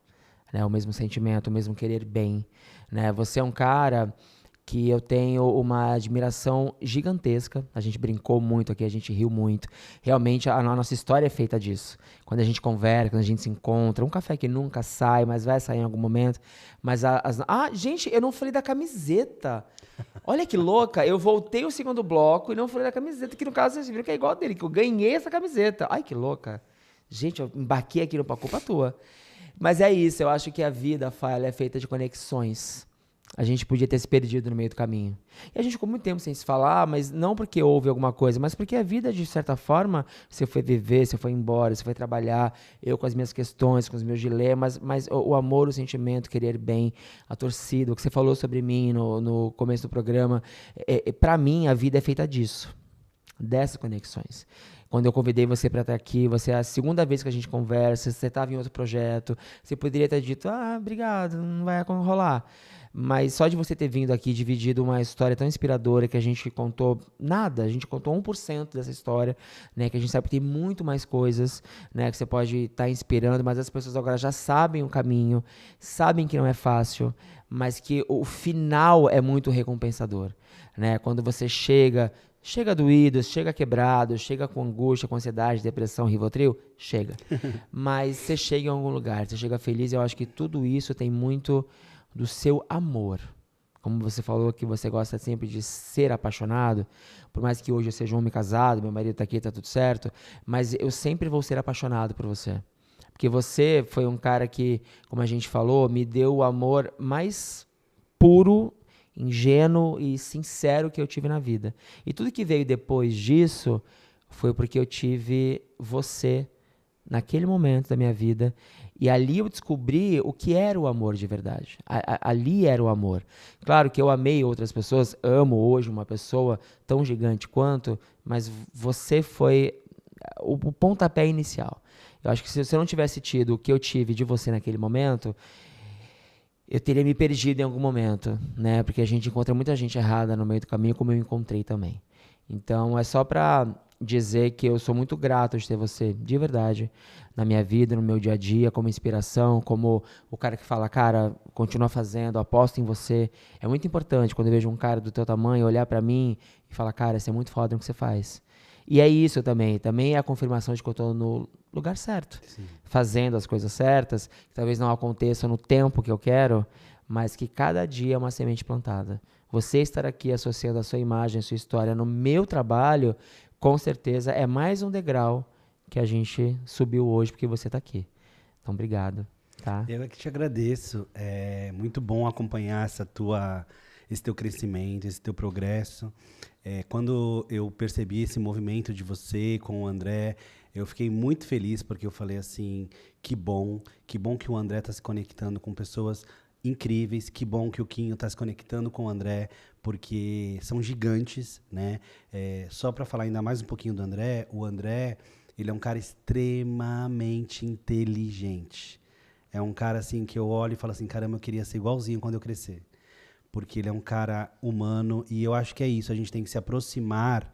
Speaker 1: né? O mesmo sentimento, o mesmo querer bem, né? Você é um cara que eu tenho uma admiração gigantesca. A gente brincou muito aqui, a gente riu muito. Realmente, a nossa história é feita disso. Quando a gente conversa, quando a gente se encontra, um café que nunca sai, mas vai sair em algum momento. Mas gente, eu não falei da camiseta. Olha que louca, eu voltei o segundo bloco e não falei da camiseta, que no caso vocês viram que é igual a dele, que eu ganhei essa camiseta. Ai, que louca. Gente, eu embarquei aqui por culpa tua. Mas é isso, eu acho que a vida, Fá, ela é feita de conexões. A gente podia ter se perdido no meio do caminho. E a gente ficou muito tempo sem se falar, mas não porque houve alguma coisa, mas porque a vida, de certa forma, você foi viver, você foi embora, você foi trabalhar, eu com as minhas questões, com os meus dilemas, mas o amor, o sentimento, querer bem, a torcida, o que você falou sobre mim no começo do programa, pra mim, a vida é feita disso, dessas conexões. Quando eu convidei você para estar aqui, você é a segunda vez que a gente conversa, você estava em outro projeto, você poderia ter dito, obrigado, não vai rolar. Mas só de você ter vindo aqui, dividido uma história tão inspiradora, que a gente contou nada, a gente contou 1% dessa história, né? Que a gente sabe que tem muito mais coisas, né? Que você pode estar inspirando, mas as pessoas agora já sabem o caminho, sabem que não é fácil, mas que o final é muito recompensador, né? Quando você chega doído, chega quebrado, chega com angústia, com ansiedade, depressão, Rivotril, chega. Mas você chega em algum lugar, você chega feliz, eu acho que tudo isso tem muito do seu amor. Como você falou que você gosta sempre de ser apaixonado, por mais que hoje eu seja um homem casado, meu marido tá aqui, tá tudo certo, mas eu sempre vou ser apaixonado por você. Porque você foi um cara que, como a gente falou, me deu o amor mais puro, ingênuo e sincero que eu tive na vida. E tudo que veio depois disso foi porque eu tive você naquele momento da minha vida. E ali eu descobri o que era o amor de verdade. Ali era o amor. Claro que eu amei outras pessoas, amo hoje uma pessoa tão gigante quanto, mas você foi o pontapé inicial. Eu acho que se você não tivesse tido o que eu tive de você naquele momento, eu teria me perdido em algum momento, né? Porque a gente encontra muita gente errada no meio do caminho, como eu encontrei também. Então, é só pra dizer que eu sou muito grato de ter você, de verdade, na minha vida, no meu dia a dia, como inspiração, como o cara que fala, cara, continua fazendo, aposto em você. É muito importante quando eu vejo um cara do teu tamanho olhar pra mim e falar, cara, você é muito foda no que você faz. E é isso também é a confirmação de que eu tô no lugar certo, sim, fazendo as coisas certas, que talvez não aconteçam no tempo que eu quero, mas que cada dia é uma semente plantada. Você estar aqui associando a sua imagem, a sua história no meu trabalho, com certeza é mais um degrau que a gente subiu hoje porque você está aqui. Então, obrigado. Tá?
Speaker 2: Eu é que te agradeço. É muito bom acompanhar esse teu crescimento, esse teu progresso. Quando eu percebi esse movimento de você com o André, eu fiquei muito feliz porque eu falei assim, que bom que o André está se conectando com pessoas incríveis, que bom que o Quinho está se conectando com o André, porque são gigantes, né? Só para falar ainda mais um pouquinho do André, o André, ele é um cara extremamente inteligente. É um cara assim que eu olho e falo assim, caramba, eu queria ser igualzinho quando eu crescer. Porque ele é um cara humano e eu acho que é isso, a gente tem que se aproximar.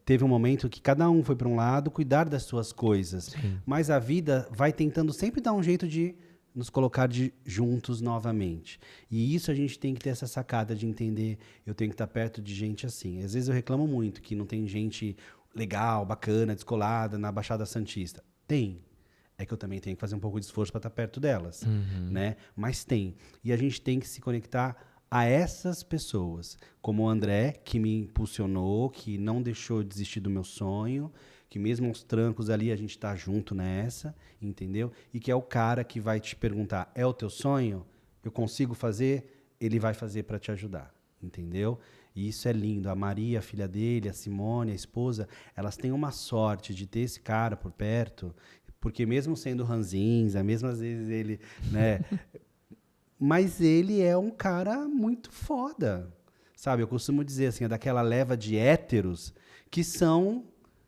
Speaker 2: Teve um momento que cada um foi para um lado, cuidar das suas coisas. Sim. Mas a vida vai tentando sempre dar um jeito de nos colocar juntos novamente. E isso a gente tem que ter essa sacada de entender, eu tenho que estar perto de gente assim. Às vezes eu reclamo muito que não tem gente legal, bacana, descolada na Baixada Santista. Tem. É que eu também tenho que fazer um pouco de esforço para estar perto delas, né? Mas tem. E a gente tem que se conectar a essas pessoas, como o André, que me impulsionou, que não deixou de desistir do meu sonho, que mesmo aos trancos ali a gente está junto nessa, entendeu? E que é o cara que vai te perguntar, é o teu sonho? Eu consigo fazer? Ele vai fazer para te ajudar, entendeu? E isso é lindo. A Maria, a filha dele, a Simone, a esposa, elas têm uma sorte de ter esse cara por perto, porque mesmo sendo ranzinza, mesmo às vezes ele, né... Mas ele é um cara muito foda, sabe? Eu costumo dizer assim, é daquela leva de héteros que são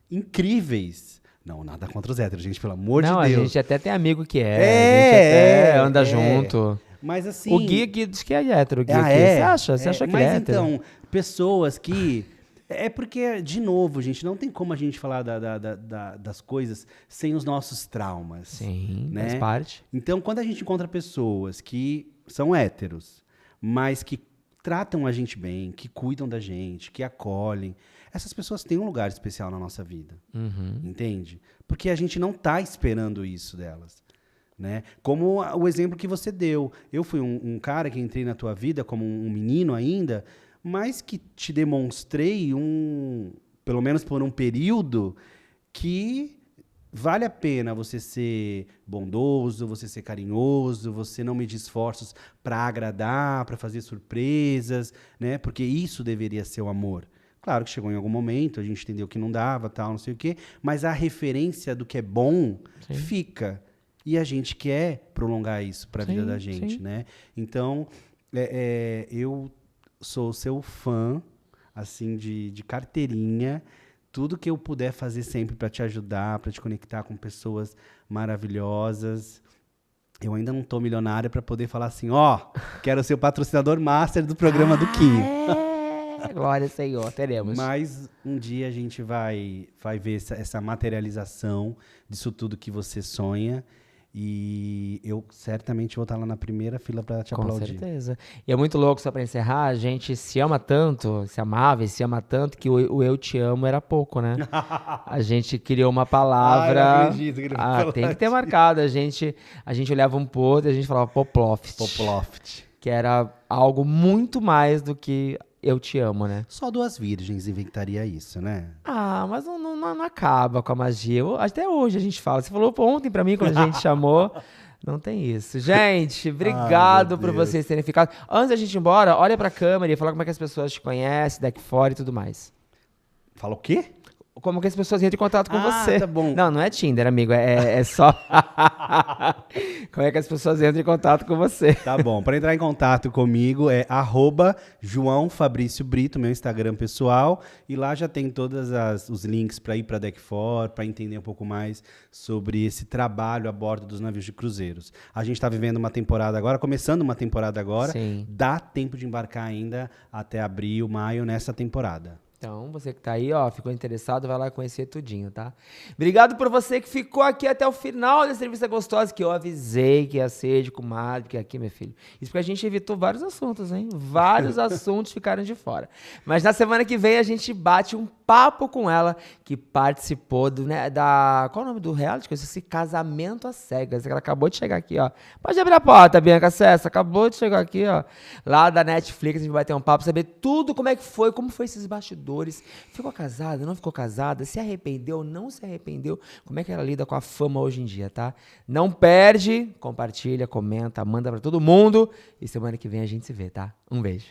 Speaker 2: incríveis, Não, nada contra os héteros, gente, pelo amor
Speaker 1: Não,
Speaker 2: de Deus.
Speaker 1: a gente até tem amigo que a gente até anda junto.
Speaker 2: Mas assim...
Speaker 1: O Gui aqui diz que é hétero, o Gui
Speaker 2: Ah,
Speaker 1: aqui.
Speaker 2: é?
Speaker 1: Você acha? Você acha que
Speaker 2: mas
Speaker 1: é hétero?
Speaker 2: então, pessoas que... É porque, de novo, gente, não tem como a gente falar das coisas sem os nossos traumas.
Speaker 1: Sim,
Speaker 2: né?
Speaker 1: faz parte.
Speaker 2: Então, quando a gente encontra pessoas que são héteros, mas que tratam a gente bem, que cuidam da gente, que acolhem, essas pessoas têm um lugar especial na nossa vida. Entende? Porque a gente não está esperando isso delas. Né? Como o exemplo que você deu. Eu fui um cara que entrei na tua vida como um menino ainda, mas que te demonstrei pelo menos por um período, que vale a pena você ser bondoso, você ser carinhoso, você não medir esforços para agradar, para fazer surpresas, né? Porque isso deveria ser o amor. Claro que chegou em algum momento, a gente entendeu que não dava, tal, não sei o quê, mas a referência do que é bom fica. E a gente quer prolongar isso para a vida da gente, né? Então, eu sou seu fã, assim, de carteirinha. Tudo que eu puder fazer sempre para te ajudar, para te conectar com pessoas maravilhosas. Eu ainda não tô milionário para poder falar assim, quero ser o patrocinador master do programa do Quinho.
Speaker 1: Glória ao Senhor, teremos.
Speaker 2: Mas um dia a gente vai ver essa materialização disso tudo que você sonha. E eu certamente vou estar lá na primeira fila para te aplaudir.
Speaker 1: Com certeza. E é muito louco, só para encerrar, a gente se ama tanto, se amava e se ama tanto que o eu te amo era pouco, né? A gente criou uma palavra...
Speaker 2: Ai, não acredito que ele vai falar
Speaker 1: tem que ter marcado. A gente olhava um pro outro e a gente falava Poploft.
Speaker 2: Poploft.
Speaker 1: Que era algo muito mais do que eu te amo, né?
Speaker 2: Só duas virgens inventaria isso, né?
Speaker 1: Mas não acaba com a magia. Até hoje a gente fala. Você falou ontem pra mim, quando a gente chamou. Não tem isso. Gente, obrigado por vocês terem ficado. Antes da gente ir embora, olha pra câmera e fala como é que as pessoas te conhecem, daqui fora e tudo mais.
Speaker 2: Fala o quê?
Speaker 1: Como que as pessoas entram em contato com você.
Speaker 2: Tá bom.
Speaker 1: Não é Tinder, amigo. É só... Como é que as pessoas entram em contato com você.
Speaker 2: Tá bom. Para entrar em contato comigo é @JoãoFabrício Brito, meu Instagram pessoal. E lá já tem todos os links para ir para Deck For, para entender um pouco mais sobre esse trabalho a bordo dos navios de cruzeiros. A gente está vivendo uma temporada agora, começando uma temporada agora.
Speaker 1: Sim.
Speaker 2: Dá tempo de embarcar ainda até abril, maio nessa temporada.
Speaker 1: Então, você que tá aí, ficou interessado, vai lá conhecer tudinho, tá? Obrigado por você que ficou aqui até o final dessa entrevista gostosa, que eu avisei que ia ser de comadre, porque aqui, meu filho. Isso porque a gente evitou vários assuntos, hein? Vários assuntos ficaram de fora. Mas na semana que vem a gente bate um papo com ela, que participou qual é o nome do reality? Esse Casamento às Cegas. Ela acabou de chegar aqui, ó. Pode abrir a porta, Bianca Cessa. Acabou de chegar aqui, ó. Lá da Netflix, a gente vai ter um papo, saber tudo como foi esses bastidores. Ficou casada, não ficou casada? Se arrependeu, não se arrependeu? Como é que ela lida com a fama hoje em dia, tá? Não perde, compartilha, comenta, manda pra todo mundo. E semana que vem a gente se vê, tá? Um beijo.